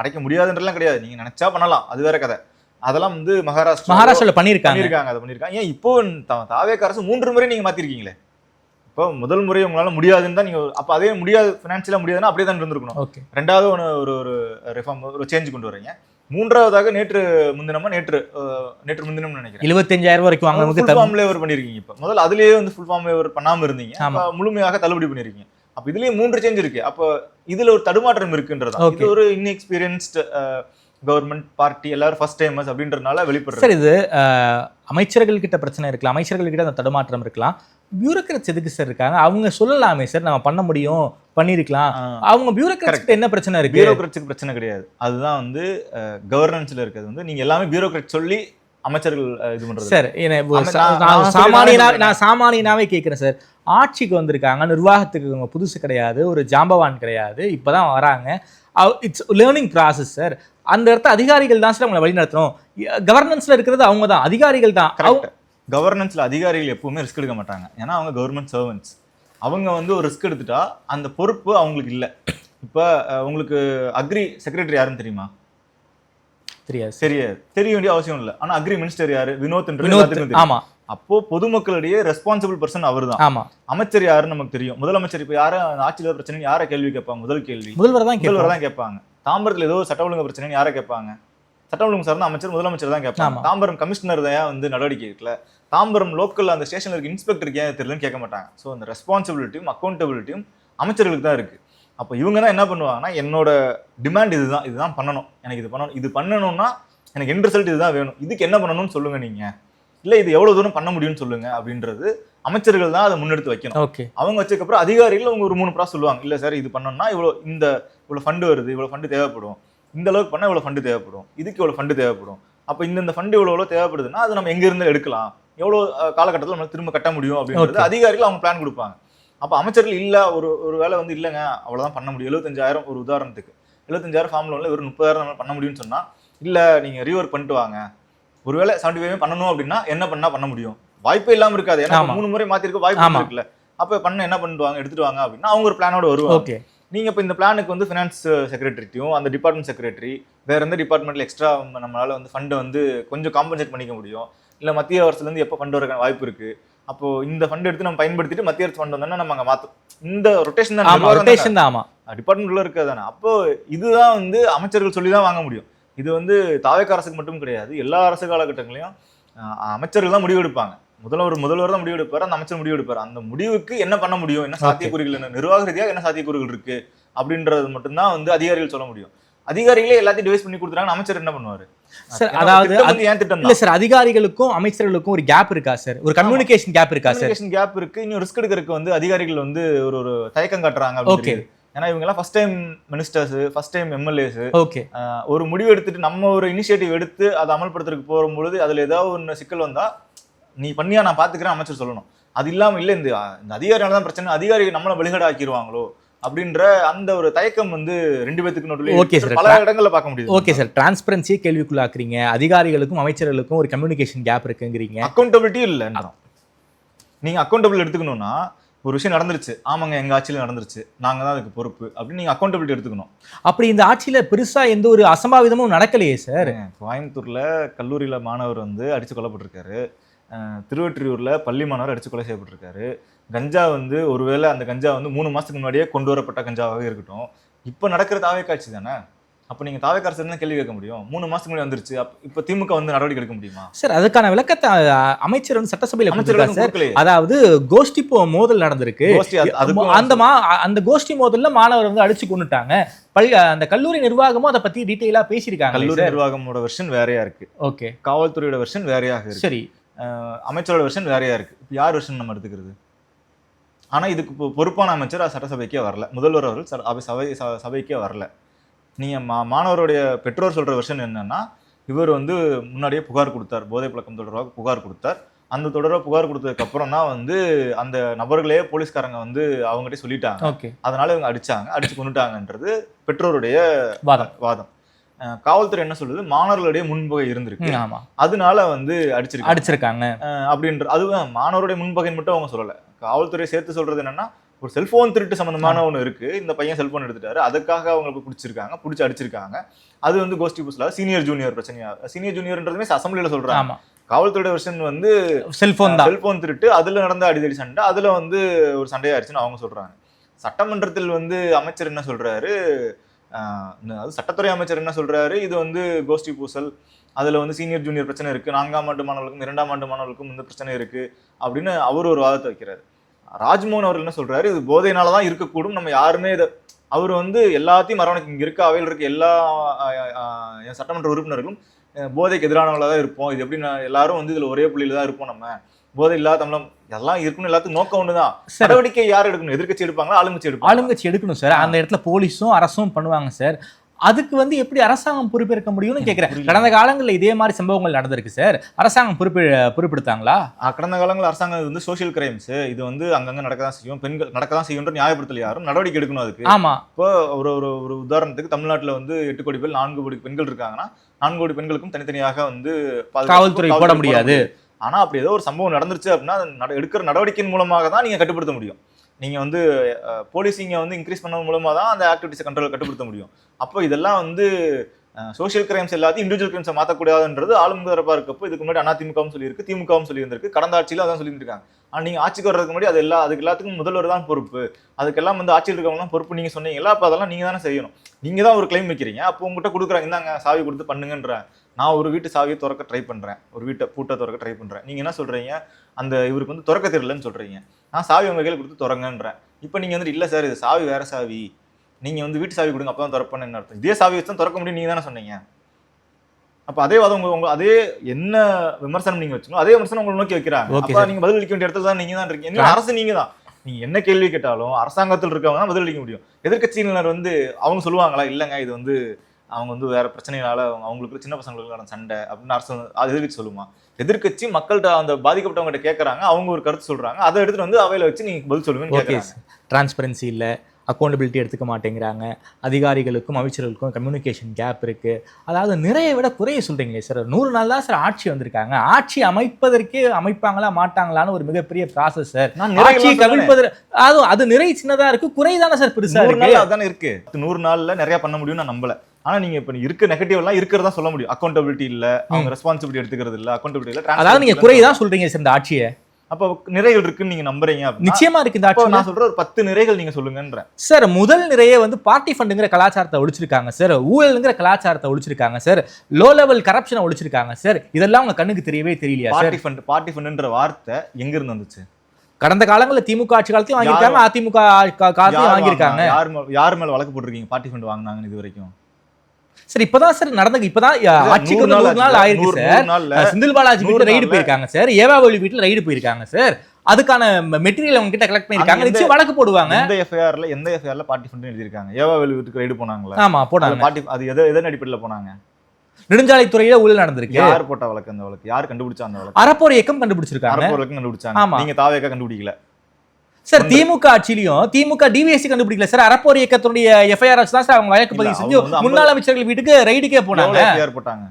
அடைக்க முடியாதுன்றலாம் கிடையாது, நீங்க நினைச்சா பண்ணலாம், அது வேற கதை. அதெல்லாம் வந்து மகாராஷ்டிரால பண்ணிருக்காங்க. அதை பண்ணிருக்காங்க. ஏன் இப்போ தாவேகா அரசு 3 முறை நீங்க மாத்திருக்கீங்களே. இப்போ முதல் முறை உங்களால முடியாதுன்னு தான் நீங்க, அப்ப அதே முடியாது பினான்சியலா முடியாதுன்னா அப்படியே தான் இருந்திருக்கணும். ரெண்டாவது ஒரு ரிஃபார்ம் ஒரு சேஞ்ச் கொண்டு வரீங்க. மூன்றாவதாக நேற்று முன்தினம் நினைக்கிறேன் 75,000 வரைக்கும் வாங்குறதுக்கு ஃபுல் ஃபார்ம் வேவர் பண்ணிருக்கீங்க. இப்ப முதல்ல அதுலயே வந்து ஃபுல் ஃபார்ம் வேவர் பண்ணாம இருந்தீங்க, முழுமையாக தள்ளுபடி பண்ணிருக்கீங்க. அப்ப இதுலயே 3 சேஞ்ச் இருக்கு. அப்ப இதுல ஒரு தடுமாற்றம் இருக்குன்றதா. இது ஒரு இன்எக்ஸ்பீரியன்ஸ்ட் கவர்மெண்ட் பார்ட்டி எல்லாரும் ஃபர்ஸ்ட் டைமர்ஸ் அப்படின்றதுனால வெளிப்படுறது. சார் இது அமைச்சர்கள் கிட்ட பிரச்சனை இருக்கலாம், அமைச்சர்கள் கிட்ட அந்த தடுமாற்றம் இருக்கலாம், பியூரோக்ராட்ஸ் எதுக்கு சார் இருக்காங்க? அவங்க சொல்லலாமே சார் நம்ம பண்ண முடியும், பண்ணிருக்கலாம். அவங்க பியூரோக்ராட்ஸ் என்ன பிரச்சனை இருக்கு? பியூரோக்ராட்ஸ்க்கு பிரச்சனை கிடையாது. அதுதான் வந்து கவர்னன்ஸ்ல இருக்கிறது வந்து நீங்க எல்லாமே பியூரோக்ராட் சொல்லி அமைச்சர்கள் இது பண்றது. சார் நான் சாமானியனாவே கேட்கிறேன் சார். ஆட்சிக்கு வந்திருக்காங்க, நிர்வாகத்துக்கு இவங்க புதுசு கிடையாது, ஒரு ஜாம்பவான் கிடையாது, இப்பதான் வராங்க. It's learning process sir. அந்த இடத்த அதிகாரிகள் தான் சார் அவங்களை வழி நடத்தணும். கவர்னன்ஸ்ல இருக்கிறது அவங்க தான், அதிகாரிகள் தான். கவர்னன்ஸ்ல அதிகாரிகள் எப்பவுமே ரிஸ்க் எடுக்க மாட்டாங்க. ஏன்னா அவங்க கவர்மெண்ட் சர்வன்ட்ஸ். அவங்க வந்து ஒரு ரிஸ்க் எடுத்துட்டா அந்த பொறுப்பு அவங்களுக்கு இல்லை. இப்போ உங்களுக்கு அக்ரி செக்ரட்டரி யாருன்னு தெரியுமா? தெரியாது. தெரிய வேண்டிய அவசியம் இல்லை. ஆனா அக்ரி மினிஸ்டர் யாரு? வினோத். ஆமா. அப்போ பொதுமக்களிடையே ரெஸ்பான்சிபிள் பர்சன் அவர் தான். ஆமா. அமைச்சர் யாருன்னு நமக்கு தெரியும். முதலமைச்சர் இப்ப யாரும் ஆட்சியில் பிரச்சனை யாரை கேள்வி கேட்பாங்க? முதல் கேள்வி முதல்வர் தான் கேட்பாங்க. தாம்பரத்தில் ஏதோ சட்ட ஒழுங்கு பிரச்சனைன்னு யாரை கேட்பாங்க? சட்ட ஒழுங்கு சார்ந்த அமைச்சர் முதலமைச்சர் தான் கேட்பாங்க. தாம்பரம் கமிஷனர் தான் வந்து நடவடிக்கை இருக்குல்ல. தாம்பரம் லோக்கல் அந்த ஸ்டேஷன்ல இருக்க இன்ஸ்பெக்டருக்கு ஏன் தெரியலன்னு கேட்க மாட்டாங்க. ஸோ அந்த ரெஸ்பான்சிபிலிட்டியும் அக்கௌண்டபிலிட்டியும் அமைச்சர்களுக்கு தான் இருக்கு. அப்போ இவங்க தான் என்ன பண்ணுவாங்கன்னா, என்னோட டிமாண்ட் இதுதான் பண்ணணும், எனக்கு இது பண்ணணும்னா எனக்கு எண்ட் ரிசல்ட் இதுதான் வேணும், இதுக்கு என்ன பண்ணணும்னு சொல்லுங்க நீங்க, இல்லை இது எவ்வளவு தூரம் பண்ண முடியும்னு சொல்லுங்க அப்படின்றது அமைச்சர்கள் தான் அதை முன்னெடுத்து வைக்கணும். ஓகே. அவங்க வச்சதுக்கப்புறம் அதிகாரிகள் அவங்க ஒரு 3 ப்ராசஸ் சொல்லுவாங்க. இல்லை சார் இது பண்ணணும்னா இவ்வளோ ஃபண்டு வருது, இவ்வளோ ஃபண்டு தேவைப்படும், இந்த அளவுக்கு பண்ணால் இவ்வளோ ஃபண்டு தேவைப்படும், இதுக்கு இவ்வளோ ஃபண்டு தேவைப்படும், அப்போ இந்த ஃபண்டு இவ்வளோ தேவைப்படுதுன்னா அது நம்ம எங்க இருந்து எடுக்கலாம், எவ்வளோ காலகட்டத்தில் நம்ம திரும்ப கட்ட முடியும் அப்படின்றது அதிகாரிகள் அவங்க பிளான் கொடுப்பாங்க. அப்போ அமைச்சர்கள் இல்லை ஒரு வேலை வந்து இல்லைங்க அவ்வளோதான் பண்ண முடியும், 75,000 ஒரு உதாரணத்துக்கு 75,000 ஃபார்ம் லோனில் ஒரு 30,000 நம்ம பண்ண முடியும்னு சொன்னால், இல்லை நீங்கள் ரீவொர்க் பண்ணிட்டு வாங்க, ஒருவேளை 75 பண்ணணும் அப்படின்னா என்ன பண்ண முடியும், வாய்ப்பே இல்லாமல் இருக்காது. ஏன்னா 3 முறை மாற்றிருக்க வாய்ப்பு இருக்குல்ல. அப்போ என்ன பண்ணிட்டு வாங்க, எடுத்துட்டு வாங்க அப்படின்னா அவங்க ஒரு பிளானோட வருவாங்க. நீங்க இப்போ இந்த பிளானுக்கு வந்து ஃபினான்ஸ் செக்ரட்டரிட்டையும் அந்த டிபார்ட்மெண்ட் செக்ரட்டரி வேற எந்த டிபார்ட்மெண்ட்ல எக்ஸ்ட்ரா நம்மளால வந்து ஃபண்டை வந்து கொஞ்சம் காம்பன்சேட் பண்ணிக்க முடியும், இல்லை மத்திய அரசுலேருந்து எப்போ ஃபண்ட் வரக்கான வாய்ப்பு இருக்கு, அப்போ இந்த ஃபண்ட் எடுத்து நம்ம பயன்படுத்திட்டு மத்திய அரசு ஃபண்ட் வந்தோம்னா நம்ம அங்கே மாற்றோம். இந்த ரொட்டேஷன் தான் டிபார்ட்மெண்ட் உள்ள இருக்கிறது தானே. அப்போ இதுதான் வந்து அமைச்சர்கள் சொல்லி தான் வாங்க முடியும். இது வந்து தாவேக்கா அரசுக்கு மட்டும் கிடையாது, எல்லா அரசு காலகட்டங்களையும் அமைச்சர்கள் தான் முடிவெடுப்பாங்க. முதல்வர் தான் முடிவெடுப்பார், அந்த அமைச்சர் முடிவெடுப்பார். அந்த முடிவுக்கு என்ன பண்ண முடியும், என்ன சாத்தியக்கூறுகள், என்ன நிர்வாக ரீதியாக என்ன சாத்தியக்கூறுகள் இருக்கு அப்படின்றது மட்டும்தான் வந்து அதிகாரிகள் சொல்ல முடியும். அதிகாரிகளே எல்லாத்தையும் டிவைஸ் பண்ணி கொடுத்துறாங்க, அமைச்சர் என்ன பண்ணுவாரு சார்? அதாவது ஏன் திட்டம் இல்ல சார், அதிகாரிகளுக்கும் அமைச்சர்களுக்கும் ஒரு கேப் இருக்கா சார்? ஒரு கம்யூனிகேஷன் கேப் இருக்கா சார்? கம்யூனிகேஷன் கேப் இருக்கு. இன்னும் ரிஸ்க் எடுக்கிறதுக்கு வந்து அதிகாரிகள் வந்து ஒரு தயக்கம் காட்டுறாங்க. ஓகே. ஏன்னா இவங்க எல்லாம் first time ministers, first time MLAs. Okay. ஒரு முடிவு எடுத்துட்டு நம்ம ஒரு இனிஷியேட்டிவ் எடுத்து அதை அமல்படுத்துறதுக்கு போகும்பொழுது அதுல ஏதாவது ஒன்று சிக்கல் வந்தா நீ பண்ணியா நான் பாத்துக்கிறேன் அமைச்சர் சொல்லணும். அது இல்லாம இல்ல இந்த அதிகாரியால தான் பிரச்சனை, அதிகாரிகள் நம்மள பலிகடா ஆக்கிடுவாங்களோ அப்படின்ற அந்த ஒரு தயக்கம் வந்து 2 பேத்துக்கு நடுவில் பல இடங்கள்ல பார்க்க முடியுது. ஓகே சார், டிரான்ஸ்பரன்சியை கேள்விக்குள்ளாக்குறீங்க, அதிகாரிகளுக்கும் அமைச்சர்களுக்கும் ஒரு கம்யூனிகேஷன் கேப் இருக்குங்கிறீங்க. அக்கௌண்டபிலிட்டி இல்லை. நீங்க அக்கௌண்டபிள் எடுத்துக்கணும்னா ஒரு விஷயம் நடந்துருச்சு, ஆமாங்க எங்க ஆட்சியில நடந்துருச்சு, நாங்க தான் அதுக்கு பொறுப்பு அப்படின்னு நீங்க அக்கௌண்டபிலிட்டி எடுத்துக்கணும். அப்படி இந்த ஆட்சியில பெருசா எந்த ஒரு அசம்பாவிதமும் நடக்கலையே சார். கோயம்புத்தூர்ல கல்லூரியில மாணவர் வந்து அடிச்சு கொல்லப்பட்டிருக்காரு, திருவொற்றியூர்ல பள்ளி மாணவர் அடிச்சு கொலை செய்யப்பட்டிருக்காரு. கஞ்சா வந்து ஒருவேளை அந்த கஞ்சா வந்து 3 மாசத்துக்கு முன்னாடியே கொண்டு வரப்பட்ட கஞ்சாவாக இருக்கட்டும், இப்ப நடக்கிற தாவேக்கா ஆட்சி தானே. அப்ப நீங்க தாவேக்கா அரசு என்ன கேள்வி கேட்க முடியும்? 3 மாசத்துக்கு முன்னாடி வந்துருச்சு, இப்ப திமுக வந்து நடவடிக்கை எடுக்க முடியுமா சார்? அதுக்கான விளக்கத்தை அமைச்சர் வந்து சட்டசபையில் அமைச்சர், அதாவது கோஷ்டி மோதல் நடந்திருக்கு, அந்த கோஷ்டி மோதல்ல மாணவர் வந்து அடிச்சு கொண்டுட்டாங்க, அந்த கல்லூரி நிர்வாகமும் அதை பத்தி டீடைலா பேசியிருக்காங்க. கல்லூரி நிர்வாகமோட வெர்ஷன் வேறையா இருக்கு. ஓகே. காவல்துறையோட வெர்ஷன் வேறையாக இருக்கு. சரி. அமைச்சரோட வெர்ஷன் வேறையா இருக்கு. இப்போ யார் வெர்ஷன் நம்ம எடுத்துக்கிறது? ஆனா இதுக்கு பொறுப்பான அமைச்சர் சட்டசபைக்கே வரல, முதல்வர் அவர்கள் சபைக்கே வரல. நீங்க மாணவருடைய பெற்றோர் சொல்ற வெர்ஷன் என்னன்னா, இவர் வந்து முன்னாடியே புகார் கொடுத்தார், போதை பழக்கம் தொடர்பாக புகார் கொடுத்தார். அந்த தொடர்பாக புகார் கொடுத்ததுக்கு அப்புறம் தான் வந்து அந்த நபர்களே போலீஸ்காரங்க வந்து அவங்ககிட்ட சொல்லிட்டாங்க, அதனால இவங்க அடிச்சு கொண்டுட்டாங்கன்றது பெற்றோருடைய வாதம். காவல்துறை என்ன சொல்லுது, மாணவர்களுடைய முன்பகை இருந்திருக்கு, அதனால வந்து அடிச்சிருக்காங்க அப்படின்ற. அதுவும் மாணவருடைய முன்பகைன்னு மட்டும் அவங்க சொல்லல, காவல்துறை சேர்த்து சொல்றது என்னன்னா, ஒரு செல்போன் திருட்டு சம்பந்தமான ஒன்று இருக்கு, இந்த பையன் செல்போன் எடுத்துட்டாரு, அதுக்காக அவங்களுக்கு பிடிச்சி அடிச்சிருக்காங்க. அது வந்து கோஷ்டி பூசல சீனியர் ஜூனியர் பிரச்சனையா, சீனியர் ஜூனியர்ன்றதுமே அசம்பிளியில சொல்றாங்க. காவல்துறை வெர்ஷன் வந்து செல்போன் திருட்டு, அதுல நடந்த அடிதடி சண்டை, அதுல வந்து ஒரு சண்டையாயிருச்சுன்னு அவங்க சொல்றாங்க. சட்டமன்றத்தில் வந்து அமைச்சர் என்ன சொல்றாரு, சட்டத்துறை அமைச்சர் என்ன சொல்றாரு, இது வந்து கோஷ்டி பூசல், அதுல வந்து சீனியர் ஜூனியர் பிரச்சனை இருக்கு, 4ஆம் ஆண்டு மாணவர்களுக்கும் 2ஆம் ஆண்டு மாணவர்களுக்கும் இந்த பிரச்சனை இருக்கு அப்படின்னு அவர் ஒரு வாதத்தை வைக்கிறாரு. ராஜ்மோகன் அவர்கள் என்ன சொல்றாரு, இது போதையினாலதான் இருக்கக்கூடும், நம்ம யாருமே இதை அவர் வந்து எல்லாத்தையும் அரவணைக்கு இங்க இருக்க அவையில் இருக்க எல்லா சட்டமன்ற உறுப்பினர்களும் போதைக்கு எதிரானவங்களா தான் இருப்போம். இது எப்படி எல்லாரும் வந்து இதுல ஒரே புள்ளியில தான் இருப்போம். நம்ம போதை இல்லாத தமிழம் எல்லாம் இருக்கணும், எல்லாத்துக்கும் நோக்கம் ஒண்ணுதான். நடவடிக்கை யார் எடுக்கணும்? எதிர்க்கட்சி எடுப்பாங்களா, ஆளுங்கட்சி எடுப்பாங்க? ஆளுங்கட்சி எடுக்கணும் சார். அந்த இடத்துல போலீஸும் அரசும் பண்ணுவாங்க சார். அதுக்கு வந்து எப்படி அரசாங்கம் பொறுப்பேற்க முடியும்னு கேட்கிறேன். கடந்த காலங்களில் இதே மாதிரி சம்பவங்கள் நடந்திருக்கு சார். அரசாங்கம் பொறுப்பெடுத்தாங்களா? கடந்த காலங்களில் அரசாங்கம் வந்து சோஷியல் கிரைம்ஸ் இது வந்து அங்கங்க நடக்க தான் செய்யும், பெண்கள் நடக்க தான் செய்யும் நியாயப்படுத்தல யாரும் நடவடிக்கை எடுக்கணும் அதுக்கு. ஆமா. இப்போ ஒரு உதாரணத்துக்கு தமிழ்நாட்டில் வந்து 8 கோடி பேர் 4 கோடி பெண்கள் இருக்காங்கன்னா 4 கோடி பெண்களுக்கும் தனித்தனியாக வந்து காவல்துறை போட முடியாது. ஆனா அப்படி ஏதோ ஒரு சம்பவம் நடந்துருச்சு அப்படின்னா எடுக்கிற நடவடிக்கையின் மூலமாக தான் நீங்க கட்டுப்படுத்த முடியும். நீங்க வந்து போலீசிங்க வந்து இன்க்ரீஸ் பண்ண மூலமா தான் அந்த ஆக்டிவிட்டிஸை கட்டுப்படுத்த முடியும். அப்போ இதெல்லாம் வந்து சோஷியல் கிரைம்ஸ் எல்லாத்தையும் இண்டிவிஜுவல் கிரைம்ஸை மாற்றக்கூடாதுன்றது ஆளும் தரப்பா இருக்கப்போ இதுக்கு முன்னாடி அதிமுகவும் சொல்லியிருக்கு, திமுகவும் சொல்லியிருந்திருக்கு, கடந்த ஆட்சியில அதான் சொல்லியிருக்காங்க. ஆனால் நீங்க ஆட்சிக்கு வர்றதுக்கு முன்னாடி அதுக்கு எல்லாத்துக்கும் முதல்வர் தான் பொறுப்பு, அதுக்கெல்லாம் வந்து ஆட்சியில் இருக்கவங்க தான் பொறுப்பு நீங்க சொன்னீங்களா? அப்போ அதெல்லாம் நீங்க தானே செய்யணும். நீங்க தான் ஒரு கிளைம் வைக்கிறீங்க, அப்போ உங்ககிட்ட கொடுக்குறாங்க, இந்தாங்க சாவி கொடுத்து பண்ணுங்கன்ற. நான் ஒரு வீட்டு சாவியை திறக்க ட்ரை பண்றேன், ஒரு வீட்டை பூட்டை திறக்க ட்ரை பண்றேன். நீங்க என்ன சொல்றீங்க? அந்த இவருக்கு வந்து திறக்க தெரியலன்னு சொல்றீங்க. நான் சாவி உங்க கையில் கொடுத்து திறங்கன்றேன். இப்போ நீங்க வந்துட்டு இல்லை சார் இது சாவி வேற சாவி, நீங்க வந்து வீட்டு சாவி கொடுங்க அப்பதான் திறப்பேன்னு என்ன அர்த்தம்? இதே சாவி வச்சு தான் திறக்க முடியும் நீங்க தானே சொன்னீங்க. அப்ப அதே வாதம் உங்க அதே என்ன விமர்சனம் நீங்க வச்சுக்கணும், அதே விமர்சனம் உங்களை நோக்கி வைக்கிறாங்க. அப்ப நீங்க பதில் அளிக்க வேண்டிய இடத்துல தான் நீங்க தான் இருக்கீங்க. அரசு நீங்க தான். நீங்க என்ன கேள்வி கேட்டாலும் அரசாங்கத்தில் இருக்கவங்க தான் பதில் அளிக்க முடியும். எதிர்கட்சியினர் வந்து அவங்க சொல்லுவாங்களா, இல்லைங்க இது வந்து அவங்க வந்து வேற பிரச்சனைகளால அவங்களுக்கு சின்ன பசங்களுக்கான சண்டை அப்படின்னு அரசு எதிர்கட்சி சொல்லுமா? எதிர்கட்சி மக்கள்கிட்ட அந்த பாதிக்கப்பட்டவங்க கேட்கறாங்க, அவங்க ஒரு கருத்து சொல்றாங்க, அதை எடுத்துட்டு வந்து அவையில வச்சு நீங்க பதில் சொல்லுங்கன்னு கேட்கறாங்க. டிரான்ஸ்பரன்சி இல்லை, அக்கௌண்டபிலிட்டி எடுத்துக்க மாட்டேங்கிறாங்க, அதிகாரிகளுக்கும் அமைச்சர்களுக்கும் கம்யூனிகேஷன் கேப் இருக்கு. அதாவது நிறைய விட குறைய சொல்றீங்களே சார். 100 நாள் தான் சார் ஆட்சி வந்திருக்காங்க. ஆட்சி அமைப்பதற்கே அமைப்பாங்களா மாட்டாங்களான்னு ஒரு மிகப்பெரிய ப்ராசஸ் சார். ஆட்சியை கவிழ்ப்பது அது நிறைய சின்னதா இருக்கு, குறைதானே சார் பெருசா இருக்கு. அதானே இருக்கு. 100 நாள்ல நிறைய பண்ண முடியும் நான் நம்பல. ஆனா நீங்க இப்ப இருக்க நெகட்டிவ் எல்லாம் இருக்கிறதா சொல்ல முடியும். அக்கௌண்டபிலிட்டி இல்ல, அவங்க ரெஸ்பான்சிபிலிட்டி எடுத்துக்கிறது இல்ல, அக்கௌண்டபிலிட்டி இல்ல. அதாவது நீங்க குறைதான் சொல்றீங்க சார் இந்த ஆட்சியை. அப்ப நிறைகள் இருக்குன்னு நீங்க நம்புறீங்க? நிச்சயமா இருக்கு இந்த ஆட்சி. நான் சொல்ற ஒரு 10 நிறைகள் நீங்க சொல்லுங்கன்ற சார். முதல் நிறைய வந்து பார்ட்டி ஃபண்டுங்கிற கலாச்சாரத்தை ஒழிச்சிருக்காங்க சார். ஊழல்ங்கிற கலாச்சாரத்தை ஒழிச்சிருக்காங்க சார். லோ லெவல் கரப்ஷனை ஒழிச்சிருக்காங்க சார். இதெல்லாம் உங்க கண்ணுக்கு தெரியவே தெரியலையா? பார்ட்டி ஃபண்டுன்ற வார்த்தை எங்க இருந்து வந்துச்சு? கடந்த காலங்களில் திமுக ஆட்சி காலத்தையும் வாங்கியிருக்காங்க, அதிமுக காலத்தையும் வாங்கியிருக்காங்க. யார் மேல வழக்கு போட்டிருக்கீங்க பார்ட்டி ஃபண்ட் வாங்கினாங்கன்னு இது வரைக்கும்? சார் இப்பதான் சார் நடந்தது. இப்பதான் ஆட்சிக்கு 100 நாள் ஆயிருக்கு சார். செந்தில் பாலாஜி வீட்டுல ரைடு போயிருக்காங்க சார். ஏவாவளி வீட்டுல ரைடு போயிருக்காங்க சார். அதுக்கான மெட்டீரியல் அவங்க கிட்ட கலெக்ட் பண்ணிருக்காங்க. நிச்சயம் வழக்கு போடுவாங்க. எந்த எஃப்ஐஆர்ல பார்ட்டி ஃபண்ட் எழுதிருக்காங்க? ஏவாவளி வீட்டுக்கு ரைடு போனாங்களா? ஆமா போனாங்க. பார்ட்டி அது எதன் அடிப்படையில போனாங்க? நெடுஞ்சாலைத்துறையில ஊழல் நடந்திருக்கு. யார் போட்ட வழக்கு? அந்த வழக்கு யார் கண்டுபிடிச்சா? அந்த வழக்கு அறப்போர் இயக்கம் கண்டுபிடிச்சிருக்காங்க. அறப்போர் இயக்கம் கண்டுபிடிச்சாங்க. நீங்க தாவேக்கா கண்டுபிடிக்கல சார். திமுக ஆட்சியிலையும் திமுக டிவிஎஸ்சி கண்டுபிடிக்கல சார். அறப்போர் இயக்கத்துடைய எஃப்ஐஆர் தான் சார் அவங்க வழக்கு பதிவு செஞ்சு முன்னாள் அமைச்சர்கள் வீட்டுக்கு ரைடுக்கே போனாங்க. போட்டாங்க.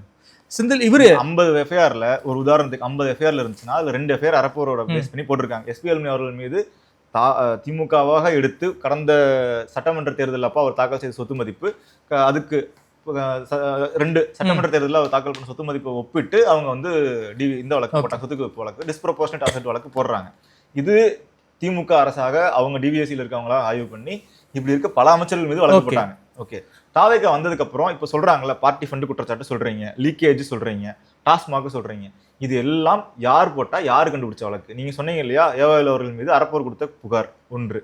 செந்தில் இவரு 50 எஃப்ஐஆர்ல ஒரு உதாரணத்துக்கு 50 எஃப்ஐஆர்ல இருந்துச்சுன்னா அதுல 2 எஃப்ஐஆர் அறப்போரோட பேஸ் பண்ணி போட்டிருக்காங்க. எஸ்பிஎல் அவர்கள் மீது திமுகவாக எடுத்து கடந்த சட்டமன்ற தேர்தல் அப்ப அவர் தாக்கல் செய்த சொத்து மதிப்பு அதுக்கு 2 சட்டமன்ற தேர்தலில் அவர் தாக்கல் பண்ண சொத்து மதிப்பை ஒப்பிட்டு அவங்க வந்து இந்த வழக்கு போட்டாங்க. சொத்துக்கு வழக்கு, டிஸ்ப்ரொபோர்ஷனேட் அசெட் வழக்கு போடுறாங்க. இது திமுக அரசாக அவங்க டிவிஎஸ்சியில் இருக்கவங்களா ஆய்வு பண்ணி இப்படி இருக்க பல அமைச்சர்கள் மீது வழக்கு போட்டாங்க. ஓகே, தாவேக்கா வந்ததுக்கு அப்புறம் இப்ப சொல்றாங்கல்ல பார்ட்டி ஃபண்டு குற்றச்சாட்டு சொல்றீங்க, லீக்கேஜ் சொல்றீங்க, டாஸ்மாக் சொல்றீங்க. இது எல்லாம் யார் போட்டா யார் கண்டுபிடிச்ச வழக்கு? நீங்க சொன்னீங்க இல்லையா, ஏவாவேலு அவர்கள் மீது அறப்போர் கொடுத்த புகார் ஒன்று.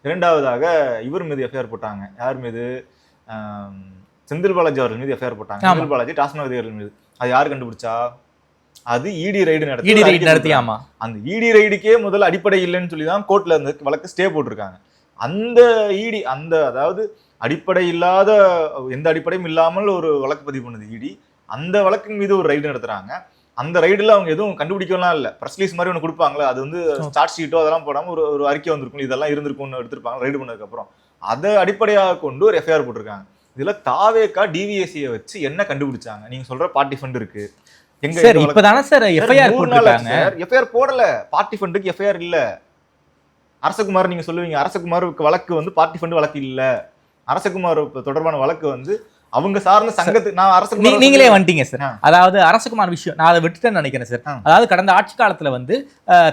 இரண்டாவதாக இவர் மீது எஃப்ஐஆர் போட்டாங்க. யார் மீது? செந்தில் பாலாஜி அவர்கள் மீது எஃப்ஐஆர் போட்டாங்க. செந்தில் பாலாஜி டாஸ்மாக் அதிகாரிகள் மீது. அது யார் கண்டுபிடிச்சா? அது இடி ரைடு நடத்தி. ஆமா, அந்த இடி ரைடுக்கே முதல்ல அடிப்படை இல்லைன்னு சொல்லி தான் கோர்ட்ல இருந்து வழக்கு ஸ்டே போட்டிருக்காங்க. அந்த இடி அதாவது அடிப்படை இல்லாத எந்த அடிப்படையும் இல்லாமல் ஒரு வழக்கு பதிவு பண்ணுது இடி. அந்த வழக்கின் மீது ஒரு ரைடு நடத்துறாங்க. அந்த ரைடுல அவங்க எதுவும் கண்டுபிடிக்கலாம் இல்ல, பிரஸ் ரிலீஸ் மாதிரி ஒன்று கொடுப்பாங்களா, அது வந்து சார்ஜ் ஷீட்டோ அதெல்லாம் போடாம ஒரு அறிக்கை வந்திருக்கும், இதெல்லாம் இருந்திருக்கும்னு எடுத்திருப்பாங்க ரைடு பண்ணதுக்கு அப்புறம். அதை அடிப்படையாக கொண்டு ஒரு எஃப்ஐஆர் போட்டிருக்காங்க. இதுல தாவேக்கா டிவிஎஸ்சியை வச்சு என்ன கண்டுபிடிச்சாங்க? நீங்க சொல்ற பார்ட்டி ஃபண்ட் இருக்கு. சார் இப்பதானே சார் எஃப்ஐஆர் போட்டாங்க. எஃப்ஐஆர் போடல, பார்ட்டி ஃபண்டுக்கு எஃப்ஐஆர் இல்ல. அரசகுமார் நீங்க சொல்லுவீங்க, அரசகுமாருக்கு வழக்கு வந்து பார்ட்டி ஃபண்ட் வழக்கு இல்ல. அரசகுமார் தொடர்பான வழக்கு வந்து அவங்க சார்ந்த சங்கத்துக்கு நான் அரசகுமார் நீங்களே வந்துட்டீங்க சார். அதாவது அரசகுமார் விஷயம் நான் அதை விட்டுட்டேன்னு நினைக்கிறேன் சார். அதாவது கடந்த ஆட்சி காலத்துல வந்து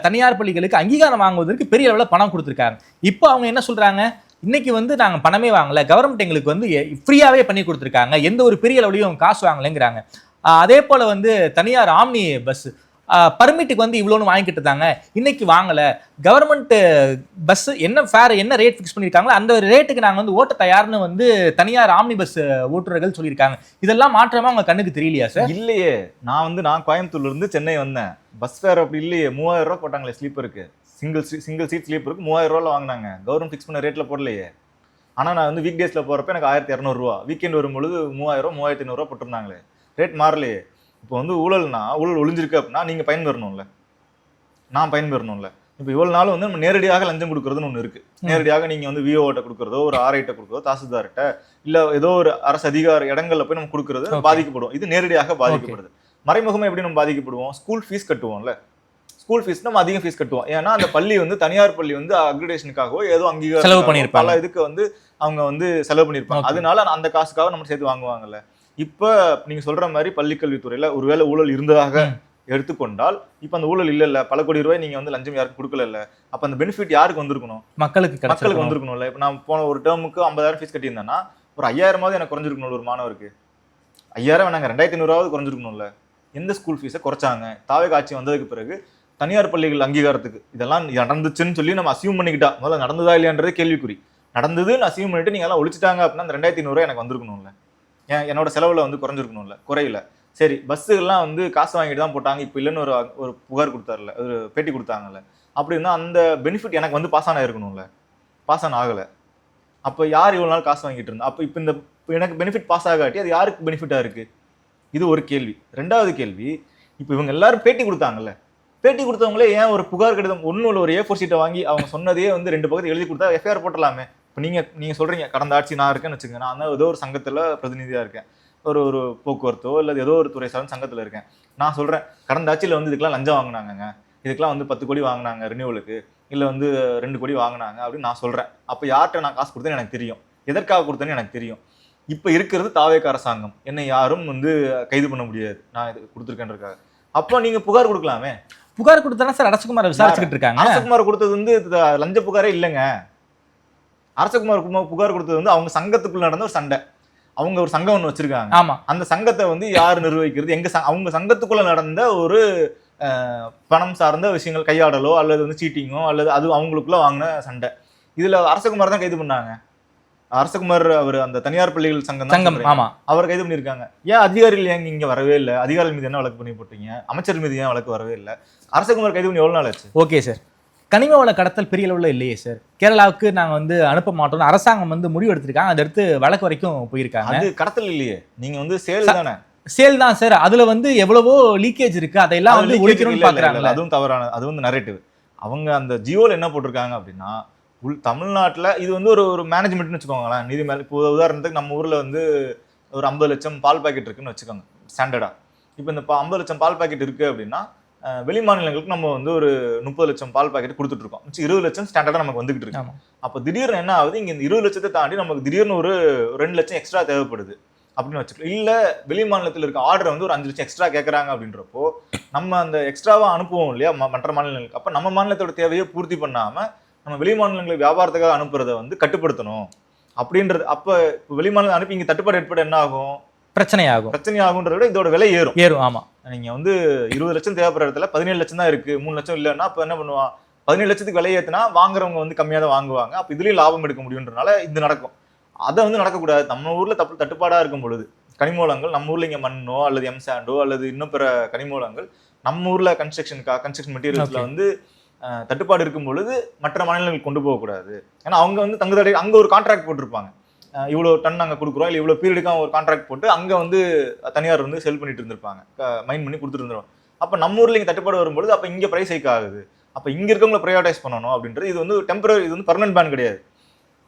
தனியார் பள்ளிகளுக்கு அங்கீகாரம் வாங்குவதற்கு பெரிய அளவுல பணம் கொடுத்துருக்காங்க. இப்போ அவங்க என்ன சொல்றாங்க, இன்னைக்கு வந்து நாங்க பணமே வாங்கல, கவர்மெண்ட் எங்களுக்கு வந்து ஃப்ரீயாவே பண்ணி கொடுத்துருக்காங்க, எந்த ஒரு பெரிய அளவுலையும் காசு வாங்கலைங்கிறாங்க. அதே போல வந்து தனியார் ஆம்னி பஸ் பர்மிட்டுக்கு வந்து இவ்வளோன்னு வாங்கிட்டு இருந்தாங்க, இன்னைக்கு வாங்கல, கவர்மெண்ட் பஸ் என்ன ஃபேர் என்ன ரேட் ஃபிக்ஸ் பண்ணியிருக்காங்களோ அந்த ரேட்டுக்கு நாங்கள் வந்து ஓட்ட தயார்னு வந்து தனியார் ஆம்னி பஸ் ஓட்டுநர்கள் சொல்லியிருக்காங்க. இதெல்லாம் மாற்றமா உங்க கண்ணுக்கு தெரியலையா சார்? இல்லையே, நான் கோயம்புத்தூர்ல இருந்து சென்னை வந்தேன், பஸ் ஃபேர் அப்படி இல்லையே. 3000 ரூபா போட்டாங்களே ஸ்லீப்பருக்கு, சிங்கிள் சீட் ஸ்லீப்பருக்கு 3000 ரூபாய் வாங்கினாங்க, கவர்மெண்ட் ஃபிக்ஸ் பண்ண ரேட்ல போடலையே. ஆனா நான் வந்து வீக் டேஸ்ல போறப்ப எனக்கு 1200 ரூபா, வீக்கெண்ட் வரும்பொழுது 3000 3500 ரூபா போட்டிருந்தாங்களே, ரேட் மாறலையே. இப்போ வந்து ஊழல் ஒளிஞ்சிருக்கு அப்படின்னா நீங்க பயன் பெறணும்ல, நான் பயன் பெறணும்ல. இப்போ இவ்வளவு நாள் வந்து நம்ம நேரடியாக லஞ்சம் கொடுக்கறதுன்னு ஒன்று இருக்கு. நேரடியாக நீங்க வந்து விஓட்ட கொடுக்கறதோ, ஒரு ஆர்ஐட்ட கொடுக்கறதோ, தாசில்தார்கிட்ட இல்ல ஏதோ ஒரு அரசு அதிகார இடங்கள்ல போய் நம்ம கொடுக்கறது பாதிக்கப்படும். இது நேரடியாக பாதிக்கப்படுது. மறைமுகமா எப்படி நம்ம பாதிக்கப்படுவோம்? ஸ்கூல் ஃபீஸ் கட்டுவோம்ல, ஸ்கூல் ஃபீஸ் நம்ம அதிகம் ஃபீஸ் கட்டுவோம். ஏன்னா அந்த பள்ளி வந்து தனியார் பள்ளி வந்து அக்ரிடேஷனுக்காகவோ ஏதோ அங்கீகாரம் செலவு பண்ணியிருப்பாங்க, பல இதுக்கு வந்து அவங்க வந்து செலவு பண்ணியிருப்பாங்க. அதனால அந்த காசுக்காக நம்ம சேர்த்து வாங்குவாங்கல்ல. இப்ப நீங்க சொல்ற மாதிரி பள்ளிக்கல்வித்துறையில ஒருவேளை ஊழல் இருந்ததாக எடுத்துக்கொண்டால், இப்ப அந்த ஊழல் இல்ல, பல கோடி ரூபாய் நீங்க வந்து லஞ்சம் யாருக்கும் கொடுக்கல, அப்ப அந்த பெனிஃபிட் யாருக்கு வந்திருக்கணும்? மக்களுக்கு வந்திருக்கணும்ல. இப்ப நான் போன ஒரு டேர்முக்கு 50,000 ஃபீஸ் கட்டியிருந்தேன்னா ஒரு 5000 எனக்கு குறைஞ்சிருக்கணும். ஒரு மாணவருக்கு 5000 வேணாங்க, 2500 குறைஞ்சிருக்கணும்ல. எந்த ஸ்கூல் ஃபீஸை குறைச்சாங்க? தாவேக ஆட்சி வந்ததுக்கு பிறகு தனியார் பள்ளிகள் அங்கீகாரத்துக்கு இதெல்லாம் நடந்துச்சுன்னு சொல்லி நம்ம அசியூம் பண்ணிக்கிட்டா, முதல்ல நடந்ததா இல்லையான்றதே கேள்விக்குறி. நடந்ததுன்னு அசியூம் பண்ணிட்டு நீங்க எல்லாம் ஒழிச்சிட்டாங்க அப்படின்னா அந்த 2500 எனக்கு வந்திருக்கணும்ல, என்னோட செலவுல வந்து குறைஞ்சிருக்கணும்ல, குறையில. சரி, பஸ்ஸுகள்லாம் வந்து காசு வாங்கிட்டு தான் போட்டாங்க, இப்போ இல்லைன்னு ஒரு புகார் கொடுத்தாருல, ஒரு பேட்டி கொடுத்தாங்கல்ல, அப்படின்னா அந்த பெனிஃபிட் எனக்கு வந்து பாஸ் ஆன இருக்கணும்ல, பாஸ் ஆன் ஆகலை. அப்போ யார் இவ்வளோ நாள் காசு வாங்கிட்டு இருந்தா? அப்போ இப்போ இந்த எனக்கு பெனிஃபிட் பாஸ் ஆகாட்டி அது யாருக்கு பெனிஃபிட்டாக இருக்கு? இது ஒரு கேள்வி. ரெண்டாவது கேள்வி, இப்போ இவங்க எல்லாரும் பேட்டி கொடுத்தாங்கல்ல, பேட்டி கொடுத்தவங்களே ஏன் ஒரு புகார் கடிதம் ஒன்றும் ஒரு A4 ஷீட்டை வாங்கி அவங்க சொன்னதையே வந்து 2 பக்கத்து எழுதி கொடுத்தா எஃப்ஐஆர் போட்டலாமே? இப்போ நீங்க சொல்றீங்க கடந்த ஆட்சி நான் இருக்கேன்னு வச்சுக்கோங்க, நான் தான் ஏதோ ஒரு சங்கத்துல பிரதிநிதியா இருக்கேன், ஒரு போக்குவரத்தோ அல்லது ஏதோ ஒரு துறை சார்ந்த சங்கத்துல இருக்கேன். நான் சொல்றேன் கடந்த ஆட்சியில வந்து இதுக்கெல்லாம் லஞ்சம் வாங்கினாங்க, இதுக்கெல்லாம் வந்து 10 கோடி வாங்கினாங்க ரினியூவலுக்கு, இல்லை வந்து 2 கோடி வாங்கினாங்க அப்படின்னு நான் சொல்றேன். அப்போ யார்கிட்ட நான் காசு கொடுத்தேன்னு எனக்கு தெரியும், எதற்காக கொடுத்தேன்னு எனக்கு தெரியும். இப்போ இருக்கிறது தாவேக அரசாங்கம், என்னை யாரும் வந்து கைது பண்ண முடியாது நான் இது கொடுத்துருக்கேன்றதுக்காக. அப்போ நீங்க புகார் கொடுக்கலாமே. புகார் கொடுத்தா சார் அரசகுமார் விசாரிச்சுக்கிட்டு இருக்காங்க. அரசகுமார் கொடுத்தது வந்து லஞ்ச புகாரே இல்லைங்க. அரசகுமார் புகார் கொடுத்தது வந்து அவங்க சங்கத்துக்குள்ள நடந்த ஒரு சண்டை. அவங்க ஒரு சங்கம் ஒன்று வச்சிருக்காங்க. ஆமா, அந்த சங்கத்தை வந்து யார் நிர்வகிக்கிறது? அவங்க சங்கத்துக்குள்ள நடந்த ஒரு பணம் சார்ந்த விஷயங்கள், கையாடலோ அல்லது வந்து சீட்டிங்கோ அல்லது அது அவங்களுக்குள்ள வாங்கின சண்டை. இதுல அரசகுமார் தான் கைது பண்ணாங்க. அரசகுமார் அவர் அந்த தனியார் பள்ளிகள் சங்கம், ஆமா, அவர் கைது பண்ணியிருக்காங்க. ஏன் அதிகாரிகள் ஏன் இங்க வரவே இல்லை? அதிகாரிகள் மீது என்ன வழக்கு பண்ணி போட்டீங்க? அமைச்சர் மீது ஏன் வழக்கு வரவே இல்லை? அரசகுமார் கைது பண்ணி எவ்வளவு நாள் ஆச்சு? ஓகே சார், கனிம வள கடத்தல் பெரிய அளவில் இல்லையே சார், கேரளாவுக்கு நாங்கள் வந்து அனுப்ப மாட்டோம், அரசாங்கம் வந்து முடிவு எடுத்திருக்காங்க, அதை எடுத்து வழக்கு வரைக்கும் போயிருக்காங்க. அது கடத்தல் இல்லையே, நீங்க வந்து சேல் தானே. சேல் தான் சார், அதுல வந்து எவ்வளவோ லீக்கேஜ் இருக்கு, அதெல்லாம் வந்து ஒழிக்கணும்னு பாக்குறாங்க. அதுவும் தவறான, அது வந்து நரேட்டிவ். அவங்க அந்த ஜியோல என்ன போட்டிருக்காங்க அப்படின்னா, தமிழ்நாட்டில் இது வந்து ஒரு மேனேஜ்மெண்ட்னு வச்சுக்கோங்களேன். நீதி மேலே இப்போ உதாரணத்துக்கு நம்ம ஊரில் வந்து ஒரு 50 லட்சம் பால் பாக்கெட் இருக்குன்னு வச்சுக்கோங்க ஸ்டாண்டர்டாக. இப்போ இந்த 50 லட்சம் பால் பாக்கெட் இருக்குது அப்படின்னா வெளி மாநிலங்களுக்கு நம்ம வந்து ஒரு 30 லட்சம் பால் பாக்கெட் கொடுத்துட்ருக்கோம். 20 லட்சம் ஸ்டாண்டர்டாக நமக்கு வந்துகிட்டு இருக்கு. அப்போ திடீர்னு என்ன ஆகுது, இங்கே இந்த 20 லட்சத்தை தாண்டி நமக்கு திடீர்னு ஒரு 2 லட்சம் எக்ஸ்ட்ரா தேவைப்படுது அப்படின்னு வச்சுக்கலாம். இல்லை வெளி மாநிலத்தில் இருக்க ஆர்டரை வந்து ஒரு 5 லட்சம் எக்ஸ்ட்ரா கேட்குறாங்க அப்படின்றப்போ நம்ம அந்த எக்ஸ்ட்ராவாக அனுப்புவோம் இல்லையா மற்ற மாநிலங்களுக்கு. அப்போ நம்ம மாநிலத்தோட தேவையை பூர்த்தி பண்ணாமல் நம்ம வெளி மாநிலங்களுக்கு வியாபாரத்துக்காக அனுப்புறதை வந்து கட்டுப்படுத்தணும் அப்படின்றது. அப்போ வெளி மாநிலம் அனுப்பி இங்கே தட்டுப்பாடு ஏற்பட என்ன ஆகும்? பிரச்சனையாகுன்றத விட இதோட விலை ஏறும். ஆமா, நீங்க வந்து 20 லட்சம் தேவைப்படுற இடத்துல 17 லட்சம் தான் இருக்கு, 3 லட்சம் இல்லைன்னா அப்ப என்ன பண்ணுவான்? 17 லட்சத்துக்கு விலை ஏற்றினா வாங்குறவங்க வந்து கம்மியாக தான் வாங்குவாங்க. அப்போ இதுலேயும் லாபம் எடுக்க முடியுன்றனால இது நடக்கும். அதை வந்து நடக்கக்கூடாது. நம்ம ஊர்ல தட்டுப்பாடாக இருக்கும் பொழுது கனிமூலங்கள், நம்ம ஊர்ல இங்கே மண்ணோ அல்லது எம்சாண்டோ அல்லது இன்னும் பிற கனிமூலங்கள் நம்ம ஊர்ல கன்ஸ்ட்ரக்ஷன் மெட்டீரியல்ஸ்ல வந்து தட்டுப்பாடு இருக்கும் பொழுது மற்ற மாநிலங்களுக்கு கொண்டு போகக்கூடாது. ஏன்னா அவங்க வந்து தங்குதடை அங்கே ஒரு கான்ட்ராக்ட் போட்டிருப்பாங்க, இவ்வளோ டன் நாங்கள் கொடுக்குறோம், இல்லை இவ்வளோ பீரியடுக்காக ஒரு கான்ட்ராக்ட் போட்டு அங்கே வந்து தனியார் வந்து செல் பண்ணிட்டு இருந்திருப்பாங்க, மைண்ட் பண்ணி கொடுத்துட்டு இருந்துருவோம். அப்போ நம்ம ஊரில் இங்கே தட்டுப்பாடு வரும்பொழுது அப்போ இங்கே ப்ரைஸ் ஹைக் ஆகுது. அப்போ இங்கே இருக்கவங்களை ப்ரையாரிட்டைஸ் பண்ணணும் அப்படின்றது. இது வந்து டெம்பரரி, இது வந்து பர்மனன்ட் பேன் கிடையாது.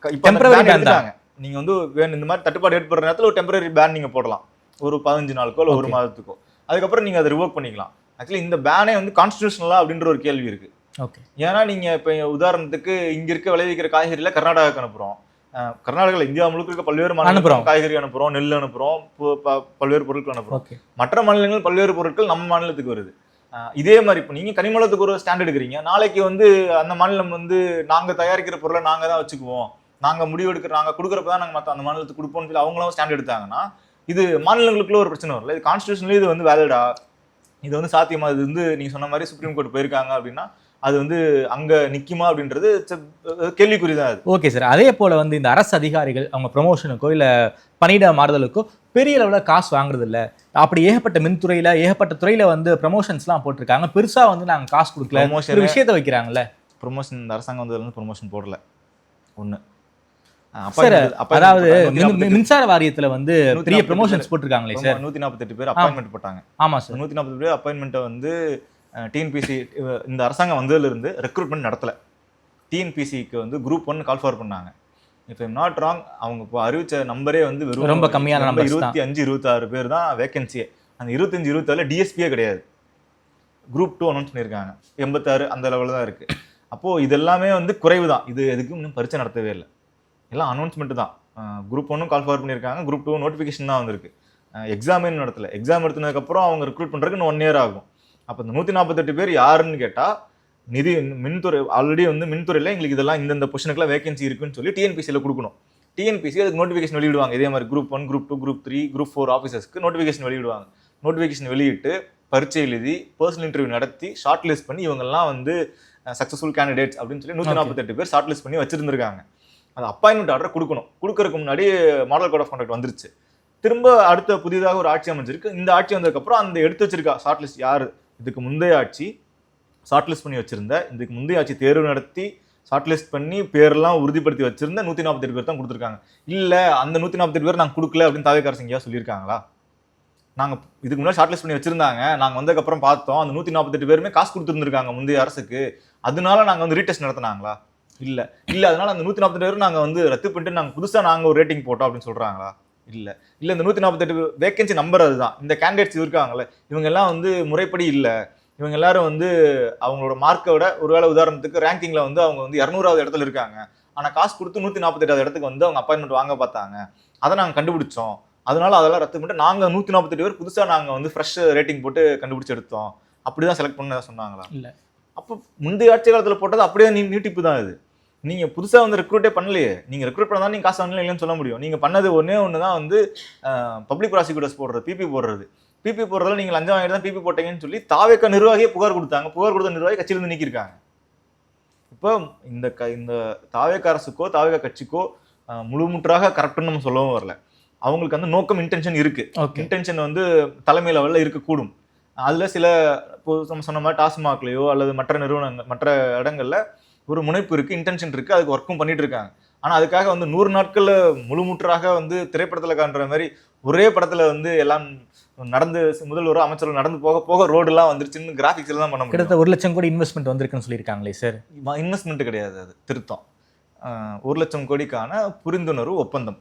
இப்போ டெம்பரரி பேன் தாங்க. நீங்கள் வந்து இந்த மாதிரி தட்டுப்பாடு ஏற்படுற நேரத்தில் ஒரு டெம்பரரி பேன் நீங்கள் போடலாம், ஒரு 15 நாளுக்கோ இல்லை 1 மாதத்துக்கோ. அதுக்கப்புறம் நீங்கள் அதை ரிவோக் பண்ணிக்கலாம். ஆக்சுவலி இந்த பேனே வந்து கான்ஸ்டிடியூஷனலா அப்படின்ற ஒரு கேள்வி இருக்கு. ஏன்னா நீங்க இப்ப உதாரணத்துக்கு இங்க இருக்க விளைவிக்கிற காய்கறியில கர்நாடகாவுக்கு அனுப்புறோம், கர்நாடகாவில் இந்தியா முழுக்க இருக்க பல்வேறு மாநிலம் காய்கறி அனுப்புறோம், நெல் அனுப்புறோம், பல்வேறு பொருட்கள் அனுப்புறோம். மற்ற மாநிலங்கள் பல்வேறு பொருட்கள் நம்ம மாநிலத்துக்கு வருது. இதே மாதிரி இப்போ நீங்க கனிமூலத்துக்கு ஒரு ஸ்டாண்ட் எடுக்கிறீங்க, நாளைக்கு வந்து அந்த மாநிலம் வந்து நாங்க தயாரிக்கிற பொருளை நாங்க தான் வச்சுக்குவோம், நாங்க முடிவு எடுக்கிற நாங்க கொடுக்குறப்பதான் நாங்க மற்ற அந்த மாநிலத்துக்கு கொடுப்போம்னு சொல்லி அவங்களும் ஸ்டாண்ட் எடுத்தாங்கன்னா இது மாநிலங்களுக்குள்ள ஒரு பிரச்சனை வரல. இது கான்ஸ்டிடியூஷன்ல இது வந்து வேலிடா? இது வந்து சாத்தியமா? இது வந்து நீங்க சொன்ன மாதிரி சுப்ரீம் கோர்ட் போயிருக்காங்க அப்படின்னா அது வந்து அங்க நிக்குமா அப்படின்றது கேள்விக்குறிதான் அது. Okay sir. அதே போல வந்து இந்த அரசு அதிகாரிகள் அவங்க ப்ரமோஷனுக்கோ இல்ல பணியிட மாறுதலுக்கோ பெரிய அளவில் காசு வாங்குறது இல்லை. அப்படி ஏகப்பட்ட மின்துறையில ஏகப்பட்ட துறையில வந்து ப்ரமோஷன்ஸ்லாம் போட்டிருக்காங்க. பெருசா வந்து நாங்க காசு கொடுக்கல ஒரு விஷயத்த வைக்கிறாங்கல்ல. ப்ரொமோஷன் இந்த அரசாங்கம் வந்து ப்ரொமோஷன் போடல ஒண்ணு. அதாவது மின்சார வாரியத்துல வந்து பெரிய ப்ரமோஷன்ஸ் போட்டிருக்காங்களே சார். 148 பேர் அப்பாயின்மெண்ட் போட்டாங்க. ஆமா சார். 140 பேர் அப்பாயின்மெண்ட்டை வந்து டிஎன்பிசி இந்த அரசாங்கம் வந்ததுல இருந்து ரெக்ரூட்மெண்ட் நடத்தல. டிஎன்பிசிக்கு வந்து குரூப் 1 கால் ஃபார் பண்ணாங்க. இஃப் ஐம் நாட் ராங், அவங்க இப்போ அறிவிச்ச நம்பரே வந்து வெறும் ரொம்ப கம்மியான நம்பர், 25-26 பேர் தான் வேகன்சியே. அந்த 25-26 டிஎஸ்பியே கிடையாது. குரூப் 2 அனௌன்ஸ் பண்ணியிருக்காங்க. 86 அந்த லெவலில் தான் இருக்கு. அப்போ இதெல்லாமே வந்து குறைவு தான். இது எதுக்கும் இன்னும் பரீட்சை நடத்தவே இல்லை, எல்லாம் அனௌன்ஸ்மெண்ட் தான். குரூப் 1 கால் ஃபார் பண்ணியிருக்காங்க, குரூப் 2 நோட்டிஃபிகேஷன் தான் வந்திருக்கு. எக்ஸாமே நடத்தல. எக்ஸாம் எடுத்ததுக்கப்புறம் அவங்க ரெக்ரூட் பண்ணுறதுக்கு இன்னும் 1 இயர் ஆகும். அப்போ இந்த 148 பேர் யாருன்னு கேட்டால் மின்துறை ஆல்ரெடி வந்து மின்துறையில் எங்களுக்கு இதெல்லாம் இந்தந்த பொசிஷனுக்குலாம் வேகன்சி இருக்குன்னு சொல்லி டிஎன்பிசியில் கொடுக்கணும். டிஎன்பிசி அதுக்கு நோட்டிஃபிகேஷன் வெளியிடுவாங்க. இதே மாதிரி குரூப் 1, குரூப் 2, குரூப் 3, குரூப் 4 ஆஃபீஸர்ஸ்க்கு நோட்டிஃபிகேஷன் வெளியிடுவாங்க. நோட்டிஃபிகேஷன் வெளியிட்டு பரீட்சை எழுதி பர்சனல் இன்டர்வியூ நடத்தி ஷார்ட் லிஸ்ட் பண்ணி இவங்கெல்லாம் வந்து சக்ஸஸ்ஃபுல் கேண்டிடேட்ஸ் அப்படின்னு சொல்லி 148 பேர் ஷார்ட் லிஸ்ட் பண்ணி வச்சிருந்திருக்காங்க. அது அப்பாயின்மெண்ட் ஆர்டர் கொடுக்கணும். கொடுக்கறதுக்கு முன்னாடி மாடல் கோட் ஆஃப் கான்டக்ட் வந்துருச்சு. திரும்ப அடுத்த புதிதாக ஒரு ஆட்சி அமைஞ்சிருக்கு. இந்த ஆட்சி வந்ததுக்கப்புறம் அந்த எடுத்து வச்சிருக்கா ஷார்ட் லிஸ்ட் யார், இதுக்கு முந்தைய ஆட்சி ஷார்ட் லிஸ்ட் பண்ணி வச்சிருந்த, இதுக்கு முந்தைய ஆட்சி தேர்வு நடத்தி ஷார்ட் லிஸ்ட் பண்ணி பேரெல்லாம் உறுதிப்படுத்தி வச்சிருந்த 148 பேர் தான் கொடுத்துருக்காங்க. இல்லை அந்த 148 பேர் நாங்கள் கொடுக்கல அப்படின்னு தாவேக்கா அரசு எங்கேயா சொல்லியிருக்காங்களா? நாங்கள் இதுக்கு முன்னாடி ஷார்ட் லிஸ்ட் பண்ணி வச்சிருந்தாங்க, நாங்கள் வந்ததுக்கப்புறம் பார்த்தோம் அந்த 148 பேருமே காசு கொடுத்துருந்துருக்காங்க முந்தைய அரசுக்கு, அதனால நாங்கள் வந்து ரீடெஸ்ட் நடத்தினாங்களா? இல்லை இல்லை அதனால அந்த 148 பேரும் நாங்கள் வந்து ரத்து பண்ணிட்டு நாங்கள் புதுசாக நாங்கள் ஒரு ரேட்டிங் போட்டோம் அப்படின்னு சொல்கிறாங்களா? இல்லை இல்லை இந்த 148 வேகன்சி நம்பர் அதுதான். இந்த கேண்டிடேட்ஸ் இருக்காங்களே இவங்க எல்லாம் வந்து முறைப்படி இல்லை. இவங்க எல்லாரும் வந்து அவங்களோட மார்க்கை விட ஒருவேளை உதாரணத்துக்கு ரேங்கிங்கில் வந்து அவங்க வந்து 200வது இடத்துல இருக்காங்க. ஆனால் காசு கொடுத்து 148வது இடத்துக்கு வந்து அவங்க அப்பாயின்மெண்ட் வாங்க பார்த்தாங்க. அதை நாங்கள் கண்டுபிடிச்சோம். அதனால அதெல்லாம் ரத்து பண்ணிட்டு நாங்கள் 148 பேர் புதுசாக நாங்கள் வந்து ஃப்ரெஷ் ரேட்டிங் போட்டு கண்டுபிடிச்சு எடுத்தோம். அப்படிதான் செலக்ட் பண்ண சொன்னாங்களா? இல்லை. அப்போ முந்தைய ஆட்சி காலத்தில் போட்டது அப்படியே நீட்டிப்பு தான் இது. நீங்கள் புதுசாக வந்து ரெக்ரூட்டே பண்ணலையே. நீங்கள் ரெக்ரூட் பண்ணதான் நீங்கள் காசு வாங்கலாம் இல்லைன்னு சொல்ல முடியும். நீங்கள் பண்ணது ஒன்று தான் வந்து பப்ளிக் ப்ராசிக்யூட்டர்ஸ் போடுறது, பிபி போடுறது. பிபி போடுறதுல நீங்கள் லஞ்சம் வாங்கிட்டு தான் பிபி போட்டீங்கன்னு சொல்லி தாவேக்கா நிர்வாகியே புகார் கொடுத்தாங்க. புகார் கொடுத்த நிர்வாகி கட்சியிலிருந்து நீக்கியிருக்காங்க. இப்போ இந்த தாவேக்கா அரசுக்கோ தாவேக்கா கட்சிக்கோ முழுமுற்றாக கரெக்டுன்னு நம்ம சொல்லவும் வரல. அவங்களுக்கு வந்து நோக்கம் இன்டென்ஷன் இருக்கு. இன்டென்ஷன் வந்து தலைமை லெவலில் இருக்கக்கூடும். அதில் சில இப்போ நம்ம சொன்ன மாதிரி டாஸ்மாக்லையோ அல்லது மற்ற நிறுவனங்கள் மற்ற இடங்கள்ல ஒரு முனைப்பு இருக்கு, இன்டென்ஷன் இருக்கு, அதுக்கு ஒர்க்கும் பண்ணிட்டு இருக்காங்க. ஆனால் அதுக்காக வந்து 100 நாட்கள்ல முழுமுற்றாக வந்து திரைப்படத்தில் காண்ற மாதிரி ஒரே படத்துல வந்து எல்லாம் நடந்து முதல்வரோ அமைச்சரோ நடந்து போக போக ரோடுலாம் வந்துருச்சுன்னு கிராஃபிக்ஸ்ல தான் பண்ண முடியும். கிட்டத்தட்ட 1 லட்சம் கோடி இன்வெஸ்ட்மெண்ட் வந்திருக்குன்னு சொல்லியிருக்காங்களே சார். இன்வெஸ்ட்மெண்ட் கிடையாது, அது திருத்தம். 1 லட்சம் கோடிக்கான புரிந்துணர்வு ஒப்பந்தம்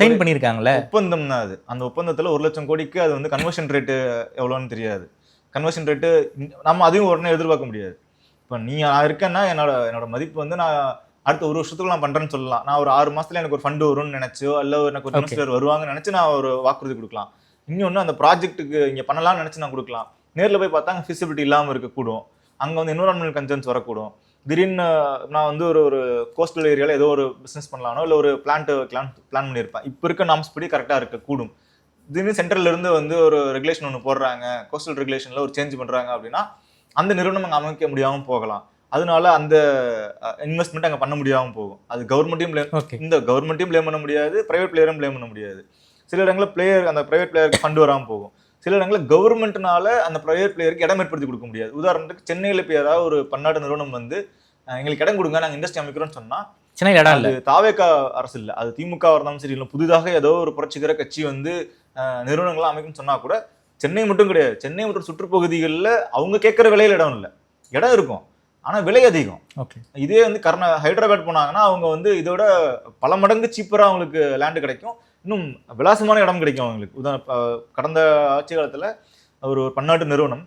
சைன் பண்ணியிருக்காங்களே, ஒப்பந்தம் தான் அது. அந்த ஒப்பந்தத்தில் 1 லட்சம் கோடிக்கு அது வந்து கன்வர்ஷன் ரேட்டு எவ்வளோன்னு தெரியாது. கன்வர்ஷன் ரேட்டு நம்ம அதையும் உடனே எதிர்பார்க்க முடியாது. இப்போ நான் இருக்கேன்னா என்னோட மதிப்பு வந்து நான் அடுத்த 1 வருஷத்துக்கு நான் பண்றேன்னு சொல்லலாம். நான் ஒரு 6 மாசத்துல எனக்கு ஒரு ஃபண்டு வரும்னு நினைச்சோ அல்ல எனக்கு ஒரு மினிஸ்டர் வருவாங்கன்னு நினைச்சு நான் ஒரு வாக்குறுதி கொடுக்கலாம். இன்னொன்று அந்த ப்ராஜெக்ட்டுக்கு இங்கே பண்ணலாம்னு நினைச்சு நான் கொடுக்கலாம். நேரில் போய் பார்த்தா அங்கே ஃபிசிபிலிட்டி இல்லாமல் இருக்கக்கூடும். அங்கே வந்து என்விரான்மெண்டல் கன்சர்ன்ஸ் வரக்கூடும். திடீர்னு நான் வந்து ஒரு கோஸ்டல் ஏரியாவில் ஏதோ ஒரு பிஸ்னஸ் பண்ணலானோ இல்லை ஒரு பிளான் பண்ணியிருப்பேன். இப்போ இருக்க நாம்ஸ் படி கரெக்டாக இருக்கக்கூடும். திடீர்னு சென்ட்ரல்ல இருந்து வந்து ஒரு ரெகுலேஷன் ஒன்று போடுறாங்க, கோஸ்டல் ரெகுலேஷனில் ஒரு சேஞ்ச் பண்ணுறாங்க அப்படின்னா அந்த நிறுவனம் அங்கே அமைக்க முடியாமல் போகலாம். அதனால அந்த இன்வெஸ்ட்மெண்ட் அங்கே பண்ண முடியாமல் போகும். அது கவர்மெண்ட்டையும் ப்ளேம் பண்ண முடியாது, பிரைவேட் பிளேயரும் ப்ளேம் பண்ண முடியாது. சில இடங்களில் அந்த பிரைவேட் பிளேயருக்கு ஃபண்டு வராமல் போகும். சில இடங்களில் கவர்மெண்ட்னால அந்த பிரைவேட் பிளேயருக்கு இடம் ஏற்படுத்தி கொடுக்க முடியாது. உதாரணத்துக்கு சென்னையில் இப்போ ஏதாவது ஒரு பன்னாட்டு நிறுவனம் வந்து எங்களுக்கு இடம் கொடுங்க நாங்கள் இண்டஸ்ட்ரி அமைக்கிறோம்னு சொன்னால் சென்னையில் இடம் இல்லை. தாவேக்கா அரசு இல்லை, அது திமுக இருந்தாலும் சரி, இல்லை புதிதாக ஏதோ ஒரு புரட்சிகர கட்சி வந்து நிறுவனங்களாம் அமைக்கும்னு சொன்னால் கூட சென்னை மட்டும் கிடையாது, சென்னை மற்றும் சுற்றுப்பகுதிகளில் அவங்க கேட்குற விலையில் இடம் இல்லை, இடம் இருக்கும் ஆனால் விலை அதிகம். இதே வந்து ஹைதராபாத் போனாங்கன்னா அவங்க வந்து இதோட பல மடங்கு சீப்பராக அவங்களுக்கு லேண்டு கிடைக்கும், இன்னும் விலாசமான இடம் கிடைக்கும் அவங்களுக்கு. கடந்த ஆட்சி காலத்தில் ஒரு பன்னாட்டு நிறுவனம்,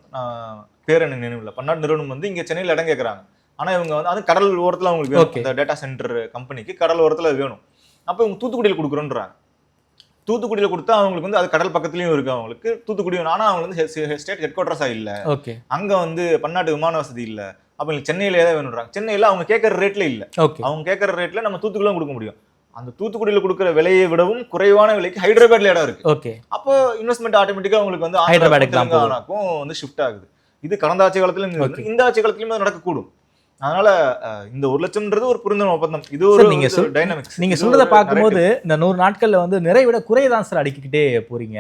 பேர் எனக்கு நினைவில், பன்னாட்டு நிறுவனம் வந்து இங்கே சென்னையில் இடம் கேட்குறாங்க. ஆனால் இவங்க வந்து அது கடல் ஓரத்தில் அவங்களுக்கு வேணும். இந்த டேட்டா சென்டர் கம்பெனிக்கு கடல் ஓரத்தில் வேணும். அப்போ இவங்க தூத்துக்குடியில் கொடுக்குறோன்றாங்க. தூத்துக்குடியில் கொடுத்தா அவங்களுக்கு வந்து அது கடல் பக்கத்துலையும் இருக்கு அவங்களுக்கு, தூத்துக்குடி வேணும். ஆனால் அவங்க வந்து ஸ்டேட் ஹெட் குவார்டர்ஸாக இல்லை, அங்கே வந்து பன்னாட்டு விமான வசதி இல்லை. அப்போ சென்னையிலே தான் வேணுன்றாங்க. சென்னையில் அவங்க கேட்குற ரேட்ல இல்லை, அவங்க கேட்குற ரேட்ல நம்ம தூத்துக்குடியும் கொடுக்க முடியும். அந்த தூத்துக்குடியில கொடுக்குற விலையை விடவும் குறைவான விலைக்கு ஹைதராபாத்ல இடம் இருக்கு. ஓகே, அப்போ இன்வெஸ்ட்மெண்ட் ஆட்டோமேட்டிக்கா உங்களுக்கு வந்து ஹைதராபாத்துக்கு தான் தெலுங்கானாக்கும் வந்து ஷிஃப்ட் ஆகுது. இது கடந்த ஆட்சி காலத்திலும் இருந்தது, இந்த ஆட்சி காலத்திலும் அது நடக்கக்கூடும். அதனால இந்த 1 லட்சம்ன்றது ஒரு புரிந்துணர்வு ஒப்பந்தம். இது ஒரு டைனமிக்ஸ். நீங்க சொல்றத பார்க்கும்போது இந்த 100 நாட்கள்ல வந்து நிறைய விட குறையதான் சார் அடிக்கிட்டே போறீங்க.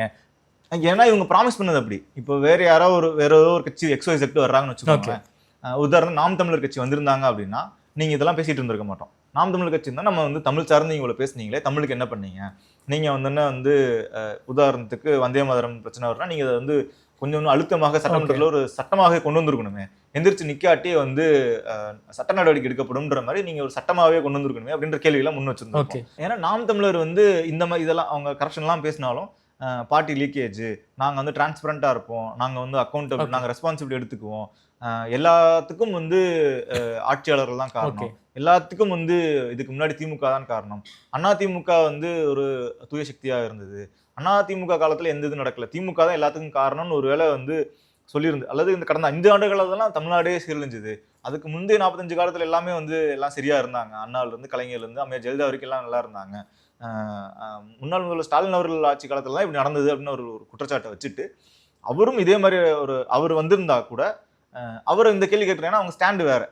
ஏன்னா இவங்க ப்ராமிஸ் பண்ணது அப்படி. இப்போ வேற யாரோ வேற ஏதோ ஒரு கட்சி XYZ வர்றாங்கன்னு வச்சுக்கோங்க. உதாரணம் நாம் தமிழர் கட்சி வந்திருந்தாங்க அப்படின்னா நீங்க இதெல்லாம் பேசிட்டு இருந்திருக்க மாட்டோம். நாம் தமிழர் கட்சி இருந்தா நம்ம வந்து தமிழ் சார்ந்து இவ்வளவு பேசுனீங்களே, தமிழுக்கு என்ன பண்ணீங்க, நீங்க வந்து உதாரணத்துக்கு வந்தே மாதரம் பிரச்சனை வரும்னா நீங்க அதை வந்து கொஞ்சம் அழுத்தமாக சட்டமன்றத்தில் ஒரு சட்டமாக கொண்டு வந்திருக்கணுமே, எந்திரிச்சு நிக்காட்டி வந்து சட்ட நடவடிக்கை எடுக்கப்படும்ன்ற மாதிரி நீங்க ஒரு சட்டமாகவே கொண்டு வந்திருக்கணுமே அப்படின்ற கேள்வியெல்லாம் முன் வச்சிருந்தோம். ஏன்னா நாம் தமிழர் வந்து இந்த மாதிரி இதெல்லாம் அவங்க கரப்ஷன்லாம் பேசினாலும் பார்ட்டி லீக்கேஜ், நாங்கள் வந்து டிரான்ஸ்பரண்டாக இருப்போம், நாங்கள் வந்து அக்கௌண்டபிள், நாங்கள் ரெஸ்பான்சிபிலிட்டி எடுத்துக்குவோம், எல்லாத்துக்கும் வந்து ஆட்சியாளர்கள் தான் காரணம், எல்லாத்துக்கும் வந்து இதுக்கு முன்னாடி திமுக தான் காரணம், அதிமுக வந்து ஒரு தூய சக்தியாக இருந்தது, அதிமுக காலத்தில் எந்த இது நடக்கல, திமுக தான் எல்லாத்துக்கும் காரணம்னு ஒரு வேளை வந்து சொல்லியிருந்து. அல்லது இந்த கடந்த 5 ஆண்டு காலத்தெல்லாம் தமிழ்நாடே சீரழிஞ்சுது. அதுக்கு முந்தைய 45 காலத்தில் எல்லாமே வந்து எல்லாம் சரியா இருந்தாங்க. அண்ணாவிலிருந்து கலைஞர்லேருந்து அம்மையார் ஜெயலலிதா வரைக்கும் எல்லாம் நல்லா இருந்தாங்க. முன்னாள் முதல்வர் ஸ்டாலின் அவர்கள் ஆட்சி காலத்துல தான் இப்படி நடந்தது அப்படின்னு ஒரு குற்றச்சாட்டை வச்சுட்டு அவரும் இதே மாதிரி அவர் வந்திருந்தா கூட அவர் இந்த கேள்வி கேட்குறேன்னா அவங்க ஸ்டாண்டு வேற.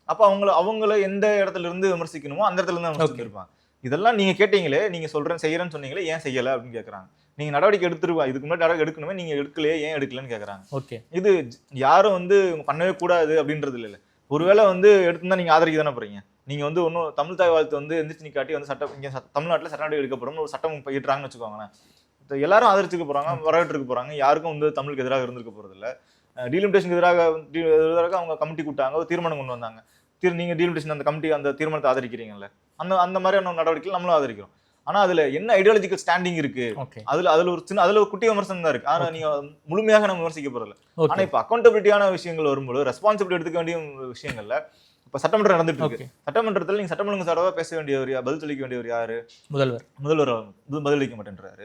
அப்போ அவங்கள எந்த இடத்துல இருந்து விமர்சிக்கணுமோ அந்த இடத்துல இருந்து விமர்சிச்சிருப்பாங்க. இதெல்லாம் நீங்க கேட்டீங்களே, நீங்க செய்யறேன்னு சொன்னீங்களே, ஏன் செய்யலை அப்படின்னு கேட்கறாங்க. நீங்க நடவடிக்கை எடுத்துருவா, இதுக்கு முன்னாடி நடவடிக்கை எடுக்கணுமே, நீங்க எடுக்கலையே, ஏன் எடுக்கலன்னு கேட்கறாங்க. ஓகே, இது யாரும் வந்து பண்ணவே கூடாது அப்படின்றது இல்லை. ஒருவேளை வந்து எடுத்துருந்தா நீங்க ஆதரிக்க தானே போறீங்க. நீங்க வந்து ஒன்றும் தமிழ் தாய் வாழ்த்து வந்து எந்திரிச்சு நிக்காட்டி வந்து சட்டம் இங்கே தமிழ்நாட்டில் சட்ட நடவடிக்கை எடுக்கப்படும் ஒரு சட்டம் பயிற்றாங்கன்னு வச்சுக்கோங்களேன். எல்லாரும் ஆதரிச்சுக்க போறாங்க, வரவேற்றுக்க போறாங்க, யாருக்கும் வந்து தமிழுக்கு எதிராக இருந்திருக்க போறது இல்லை. டீலிமிட்டேஷனுக்கு எதிராக அவங்க கமிட்டி கூட்டாங்க, ஒரு தீர்மானம் கொண்டு வந்தாங்க. நீங்க டீலிமிட்டேஷன் அந்த கமிட்டி அந்த தீர்மானத்தை ஆதரிக்கிறீங்கல்ல, அந்த மாதிரியான நடவடிக்கைகள் நம்மளும் ஆதரிக்கிறோம். ஆனா அதுல என்ன ஐடியாலஜிக்கல் ஸ்டாண்டிங் இருக்கு, அதுல ஒரு குட்டி விமர்சனம் தான் இருக்கு. ஆனா நீங்க முழுமையாக நம்ம விமர்சிக்க போறதில்ல. ஆனா இப்ப அக்கௌண்டபிலிட்டியான விஷயங்கள் வரும்போது, ரெஸ்பான்சிபிலிட்டி எடுத்துக்க வேண்டிய விஷயங்கள்ல இப்ப சட்டமன்றம் நடந்துட்டு இருக்கு. சட்டமன்றத்தில் நீங்க சட்டம் ஒழுங்கு சார்பாக பேச வேண்டியவர், பதில் சொல்லிக்க வேண்டியவர் யாரு? முதல்வர் பதிலளிக்க மாட்டேன்றாரு.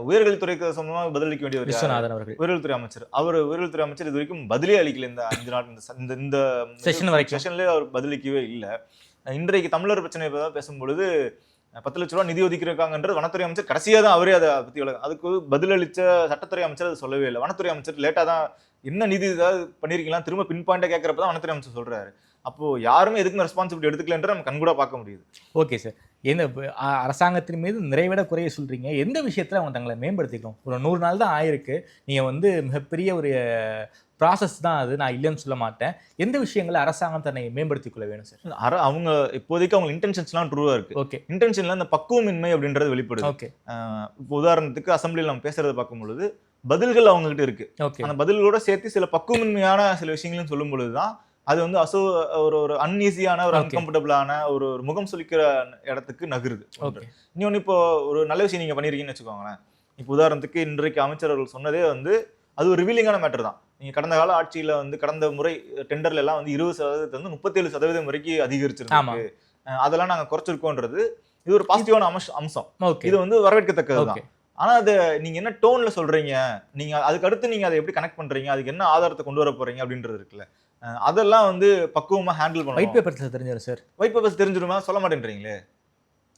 உயர்கல்வித்துறைக்கு சம்பந்தமாக பதிலளிக்க வேண்டியவர் விஸ்வநாதன் அவர்கள், உயர்கல்வித்துறை அமைச்சர். உயர்கல்வித்துறை அமைச்சர் இது வரைக்கும் பதிலே அளிக்கல. இந்த 5 நாள் இந்த செஷன்ல அவர் பதிலளிக்கவே இல்லை. இன்றைக்கு தமிழர் பிரச்சனை பேசும்பொழுது 10 லட்ச ரூபா நிதி ஒதுக்கியிருக்காங்கன்றது வனத்துறை அமைச்சர் கடைசியா தான் அவரே அதை பத்தி அதுக்கு பதிலளிச்ச சட்டத்துறை அமைச்சர் அது சொல்லவே இல்லை. வனத்துறை அமைச்சர் லேட்டா தான் என்ன நிதி ஏதாவது பண்ணிருக்கீங்களா திரும்ப பின் பாயிண்டா கேட்கறப்ப தான் வனத்துறை அமைச்சர் சொல்றாரு. அப்போ யாருமே எதுக்கும் ரெஸ்பான்சிபிலிட்டி எடுத்துக்கலன்ற நம்ம கண்கூட பார்க்க முடியுது. ஓகே சார், எந்த அரசாங்கத்தின் மீது நிறைவேட குறைய சொல்றீங்க, எந்த விஷயத்துல அவங்க தங்களை மேம்படுத்திக்கணும்? ஒரு 100 நாள் தான் ஆயிருக்கு, நீங்க வந்து மிகப்பெரிய ஒரு ப்ராசஸ் தான் அது, நான் இல்லைன்னு சொல்ல மாட்டேன். எந்த விஷயங்களை அரசாங்கம் தன்னை மேம்படுத்திக் கொள்ள வேணும் சார்? அவங்க இப்போதைக்கு அவங்க இன்டென்ஷன்ஸ்லாம் ட்ரூவா இருக்கு. ஓகே, இன்டென்ஷன்ல அந்த பக்குவமின்மை அப்படின்றது வெளிப்படுது. ஓகே, இப்போ உதாரணத்துக்கு அசம்பிளியில் நம்ம பேசுறதை பார்க்கும்பொழுது பதில்கள் அவங்க கிட்ட இருக்கு. அந்த பதில்களோட சேர்த்து சில பக்குவமின்மையான சில விஷயங்களும் சொல்லும் பொழுதுதான் அது வந்து ஒரு அன்ஈஸியான ஒரு அன்கம்ஃபர்டபுளான ஒரு முகம் சுளிக்கிற இடத்துக்கு நகருது. இன்னொன்று இப்போ ஒரு நல்ல விஷயம் நீங்க பண்ணிருக்கீங்கன்னு வச்சுக்கோங்களேன். இப்போ உதாரணத்துக்கு இன்றைக்கு அமைச்சர் அவர்கள் சொன்னதே வந்து அது ஒரு ரிவீலிங்கான மேட்டர் தான். நீங்க கடந்த கால ஆட்சியில வந்து கடந்த முறை டெண்டர்ல எல்லாம் வந்து 20% வந்து 37% வரைக்கும் அதிகரிச்சிருக்கு, அதெல்லாம் நாங்க குறைச்சிருக்கோன்றது இது ஒரு பாசிட்டிவான அம்சம். இது வந்து வரவேற்கத்தக்கதுதான். ஆனா அது நீங்க என்ன டோன்ல சொல்றீங்க, நீங்க அதுக்கு அடுத்து நீங்க அதை எப்படி கனெக்ட் பண்றீங்க, அதுக்கு என்ன ஆதாரத்தை கொண்டு வர போறீங்க அப்படின்றது இருக்குல்ல, அதெல்லாம் வந்து பக்குவமா ஹேண்டில் பண்ணணும். ஒயிட் பேப்பர்ஸ் தெரிஞ்சிடும் சார். ஒயிட் பேப்பர்ஸ் தெரிஞ்சிடுமா, சொல்ல மாட்டேன்றீங்களே.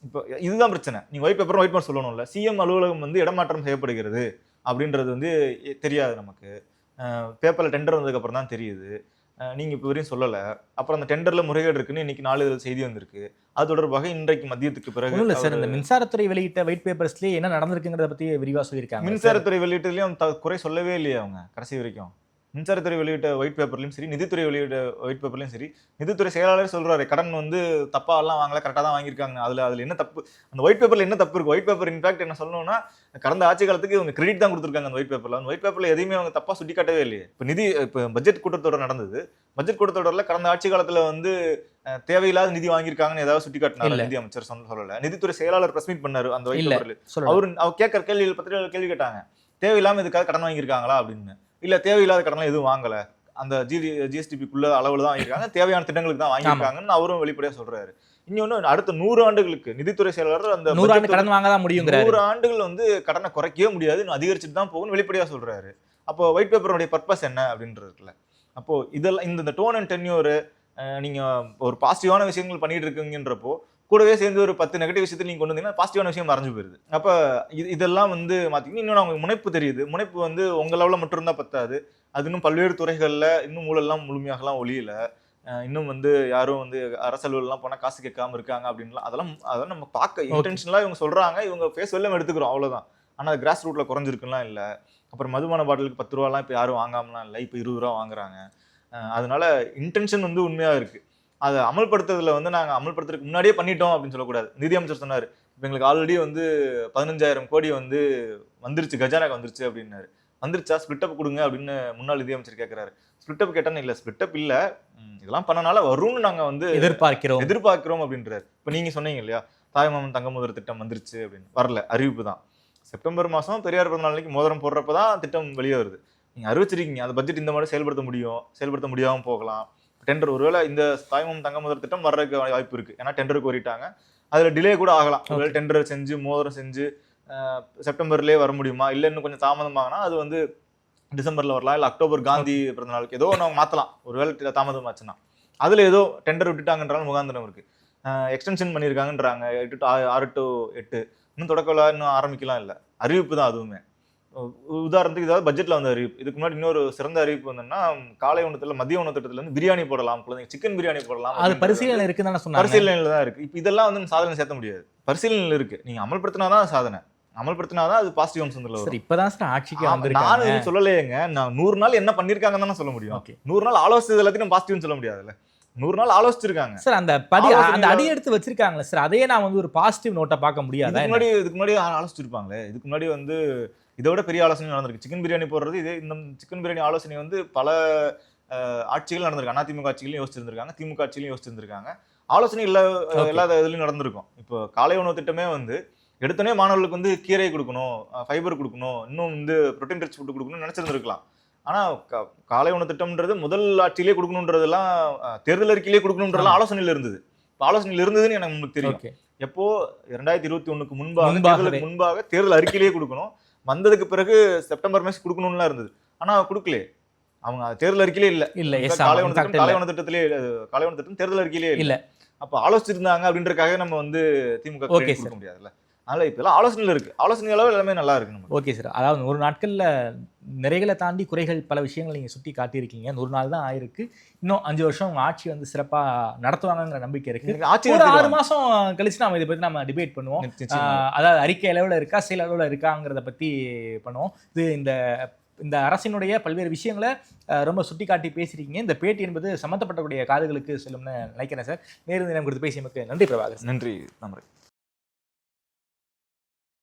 இப்போ இதுதான் பிரச்சனை. நீங்க ஒயிட் பேப்பர் ஒயிட் பேப்பர் சொல்லணும்ல. சிஎம் அலுவலகம் வந்து இடமாற்றம் செய்யப்படுகிறது அப்படின்றது வந்து தெரியாது நமக்கு. பேப்பர்ல டெண்டர் வந்ததுக்கு அப்புறம் தான் தெரியுது. நீங்க இப்போ வரையும் சொல்லல. அப்புறம் அந்த டெண்டர்ல முறைகேடு இருக்குன்னு இன்னைக்கு 4 செய்தி வந்திருக்கு. அது தொடர்பாக இன்றைக்கு மதியத்துக்கு பிறகு இல்ல சார், இந்த மின்சாரத்துறை வெளியிட்ட ஒயிட் பேப்பர்ஸ்லயே என்ன நடந்திருக்குங்கிறத பத்தி விரிவா சொல்லியிருக்காங்க. மின்சாரத்துறை வெளியிட்டதுலயும் குறை சொல்லவே இல்லையா அவங்க கடைசி வரைக்கும். மின்சாரத்துறை வெளியிட்ட ஒயிட் பேப்பர்லையும் சரி, நிதித்துறை வெளியிட்ட ஒயிட் பேப்பர்லையும் சரி, நிதித்துறை செயலாளர் சொல்றாரு கடன் வந்து தப்பா எல்லாம் வாங்கல, கரெக்டா தான் வாங்கியிருக்காங்க. அதுல என்ன தப்பு, அந்த ஒயிட் பேப்பர்ல என்ன தப்பு இருக்கு? ஒயிட் பேப்பர் இன்ஃபேக்ட் என்ன சொல்லணும்னா கடந்த ஆட்சி காலத்துக்கு இவங்க கிரெடிட் தான் கொடுத்துருக்காங்க. அந்த ஒயிட் பேப்பர்ல ஒயிட் பேப்பர்ல எதையுமே அவங்க தப்பா சுட்டி காட்டவே இல்லையே. இப்போ பட்ஜெட் கூட்டத்தொடர் நடந்தது. பட்ஜெட் கூட்டத்தொடர்ல கடந்த ஆட்சி காலத்துல வந்து தேவையில்லாத நிதி வாங்கியிருக்காங்கன்னு ஏதாவது சுட்டி காட்டினாரு நிதி அமைச்சர்? சொல்லல. நிதித்துறை செயலாளர் பிரஸ் மீட் பண்ணாரு அந்த ஒயிட் பேப்பர்ல. அவர் கேட்கற கேள்விகள் பத்திரிகைகள் கேள்வி கேட்டாங்க, தேவையில்லாம இதுக்காக கடன் வாங்கியிருக்காங்களா அப்படின்னு. இல்ல, தேவையில்லாத கடன்லாம் எதுவும் வாங்கல, அந்த ஜிஎஸ்டிபிக்குள்ள அளவுல தான் வாங்கியிருக்காங்க, தேவையான திட்டங்களுக்கு தான் வாங்கியிருக்காங்கன்னு அவரும் வெளிப்படையா சொல்றாரு. இன்னொன்னு, அடுத்த 100 ஆண்டுகளுக்கு நிதித்துறை செயலாளர் அந்த 100 ஆண்டு கடன் வாங்க தான் முடியும், 100 ஆண்டுகள் வந்து கடனை குறைக்கவே முடியாது, இன்னும் அதிகரிச்சுட்டு தான் போகும்னு வெளிப்படையா சொல்றாரு. அப்போ ஒயிட் பேப்பருடைய பர்பஸ் என்ன அப்படின்றது இருக்குல்ல. அப்போ இதெல்லாம் இந்த டோன் அண்ட் டென்யூர் நீங்க ஒரு பாசிட்டிவான விஷயங்கள் பண்ணிட்டு இருக்கீங்கன்றப்போ கூடவே சேர்ந்து ஒரு 10 நெகட்டிவ் விஷயத்தை நீங்க கொண்டு வந்தீங்கன்னா பாசிட்டிவான விஷயம் மறைஞ்சு போயிருது. அப்ப இதெல்லாம் வந்து மாத்திக்கணும். இன்னொன்று அவங்க முனைப்பு தெரியுது. முனைப்பு வந்து உங்க லெவலில் மட்டும் இருந்தால் பத்தாது. அது இன்னும் பல்வேறு துறைகளில் இன்னும் ஊழல்லாம் முழுமையாகலாம் ஒளியல. இன்னும் வந்து யாரும் வந்து அரசு அலுவலாம் போனால் காசு கேட்காம இருக்காங்க அப்படின்லாம் அதெல்லாம் நம்ம பார்க்க இன்டென்ஷனலாக இவங்க சொல்றாங்க. இவங்க ஃபேஸ் வெளில எடுத்துக்கிறோம் அவ்வளோதான். ஆனால் கிராஸ் ரூட்ல குறைஞ்சிருக்குலாம் இல்லை. அப்புறம் மதுபான பாட்டிலுக்கு 10 ரூபாலாம் இப்போ யாரும் வாங்காமலாம் இல்லை. இப்போ 20 ரூபா வாங்குறாங்க. அதனால இன்டென்ஷன் வந்து உண்மையாக இருக்கு. அதை அமல்படுத்துறதுல வந்து நாங்கள் அமல்படுத்துறதுக்கு முன்னாடியே பண்ணிட்டோம் அப்படின்னு சொல்லக்கூடாது. நிதியமைச்சர் சொன்னார், இப்போ எங்களுக்கு ஆல்ரெடி வந்து 15,000 கோடி வந்து வந்துருச்சு, கஜானாக்கு வந்துருச்சு அப்படின்னாரு. வந்துருச்சா, ஸ்பிளிட்டப் கொடுங்க அப்படின்னு முன்னாள் நிதியமைச்சர் கேட்குறாரு. ஸ்பிளிட்டப் கேட்டானே இல்லை, ஸ்பிளிட்டப் இல்லை, இதெல்லாம் பண்ணனால வரும்னு நாங்கள் வந்து எதிர்பார்க்கிறோம் அப்படின்றாரு. இப்போ நீங்கள் சொன்னீங்க இல்லையா, தாய்மாமன் தங்க முதல் திட்டம் வந்துருச்சு அப்படின்னு. வரல, அறிவிப்பு தான். செப்டம்பர் மாதம் பெரியார் பிறந்த நாளைக்கு மோதிரம் போடுறப்ப தான் திட்டம் வெளியே வருது. நீங்கள் அறிவிச்சிருக்கீங்க, அந்த பட்ஜெட் இந்த மாதிரி செயல்படுத்த முடியாமல் போகலாம். டெண்டர் ஒருவேளை இந்த தாய்மாமன் தங்க முதல் திட்டம் வர்றதுக்கு வாய்ப்பு இருக்கு. ஏன்னா டெண்டருக்கு கோரிட்டாங்க, அதுல டிலே கூட ஆகலாம். ஒருவேளை டெண்டர் செஞ்சு மோதிரம் செஞ்சு செப்டம்பர்லேயே வர முடியுமா, இல்லை இன்னும் கொஞ்சம் தாமதமாகனா அது வந்து டிசம்பர்ல வரலாம், இல்லை அக்டோபர் காந்தி பிறந்த நாளுக்கு ஏதோ ஒன்று மாற்றலாம். ஒருவேளை தாமதமாச்சுன்னா அதுல ஏதோ டெண்டர் விட்டுட்டாங்கன்றாலும் முகாந்திரம் இருக்கு. எக்ஸ்டென்ஷன் பண்ணியிருக்காங்கன்றாங்க 6 to 8. இன்னும் தொடக்கம் இன்னும் ஆரம்பிக்கலாம் இல்லை, அறிவிப்பு தான் அதுவுமே. உதாரணத்துக்கு இதாவது பட்ஜெட்ல வந்து அறிவிப்பு. இதுக்கு முன்னாடி இன்னொரு சிறந்த அறிவிப்பு வந்தோம்னா, காலை உணவகத்துல மதிய உணவு திட்டத்துல இருந்து பிரியாணி போடலாம், குழந்தைங்க சிக்கன் பிரியாணி போடலாம். அது பரிசீலனை இருக்குன்னு சொன்னாங்க. பரிசீலனையில தான் இருக்கு. இப்போ இதெல்லாம் வந்து சாதனை சேர்த்த முடியாது, பரிசீலனையில இருக்கு. நீங்க அமல்படுத்தினாதான் சாதனை, அமல்படுத்தினாதான் அது பாசிட்டிவ் அம்சத்துல வரும். இப்பதான் சார் ஆட்சிக்கு வந்திருக்காங்க. நானும் எதுவும் சொல்லலையேங்க, நான் 100 நாள் என்ன பண்ணிருக்காங்கன்னு தானே சொல்ல முடியும். 100 நாள் ஆலோசிச்சது எல்லாத்தையும் பாசிட்டிவ்னு சொல்ல முடியாதுல்ல. 100 நாள் ஆலோசிச்சிருக்காங்க சார். அந்த அடி எடுத்து வச்சிருக்காங்களே சார், அதையே நான் வந்து ஒரு பாசிட்டிவ் நோட்டை பார்க்க முடியாது. இதுக்கு முன்னாடி ஆலோசிச்சிருப்பாங்களே. இதுக்கு முன்னாடி வந்து இதோட பெரிய ஆலோசனை நடந்திருக்கு. சிக்கன் பிரியாணி போடுறது இதே. இந்த சிக்கன் பிரியாணி ஆலோசனை வந்து பல ஆட்சிகள் நடந்திருக்கு. அதிமுக ஆட்சிகளையும் யோசிச்சிருந்திருக்காங்க, திமுக ஆட்சிகளையும் யோசிச்சிருந்திருக்காங்க. ஆலோசனை இல்லாத இதுலையும் நடந்திருக்கும். இப்போ காலை உணவு திட்டமே வந்து எடுத்தோடனே மாணவர்களுக்கு வந்து கீரை கொடுக்கணும், ஃபைபர் கொடுக்கணும், இன்னும் வந்து ப்ரோட்டீன் ரிச் ஃபுட் கொடுக்கணும்னு நினைச்சிருந்திருக்கலாம். ஆனா காலை உணவு திட்டம்ன்றது முதல் ஆட்சியிலே கொடுக்கணுன்றதெல்லாம் தேர்தல் அறிக்கையிலே கொடுக்கணுன்றதெல்லாம் ஆலோசனையில இருந்தது. ஆலோசனையில் இருந்ததுன்னு எனக்கு உங்களுக்கு தெரியும். எப்போ 2021க்கு முன்பாக தேர்தல் அறிக்கையிலேயே கொடுக்கணும். வந்ததுக்கு பிறகு செப்டம்பர் மாசம் கொடுக்கணும்லாம் இருந்தது. ஆனா கொடுக்கல. அவங்க தேர்தல் அறிக்கையிலே இல்ல. காலை உணவு திட்டம் தேர்தல் அறிக்கையிலே இல்ல. அப்ப ஆலோசிச்சிருந்தாங்க அப்படின்றக்காக நம்ம வந்து திமுக கொடுக்க முடியாதுல்ல. அதனால இப்பெல்லாம் ஆலோசனையில் இருக்கு. ஆலோசனை அளவு எல்லாமே நல்லா இருக்கு. Okay sir. அதாவது 100 நாட்கள்ல நிறைகளை தாண்டி குறைகள் பல விஷயங்கள் நீங்க சுட்டி காட்டியிருக்கீங்க. 100 நாள் தான் ஆயிருக்கு. இன்னும் 5 வருஷம் உங்க ஆட்சி வந்து சிறப்பா நடத்துவாங்கிற நம்பிக்கை இருக்கு. ஒரு 6 மாசம் கழிச்சு நம்ம இதை பத்தி நம்ம டிபேட் பண்ணுவோம். அதாவது அறிக்கை அளவுல இருக்கா, செயல் அளவுல இருக்காங்கிறத பத்தி பண்ணுவோம். இது இந்த அரசினுடைய பல்வேறு விஷயங்களை ரொம்ப சுட்டி காட்டி பேசியிருக்கீங்க. இந்த பேட்டி என்பது சம்பந்தப்பட்டக்கூடிய காதுகளுக்கு செல்லும்னு நினைக்கிறேன் சார். நேரம் கொடுத்து பேசியமைக்கு நன்றி பிரபாகர். நன்றி.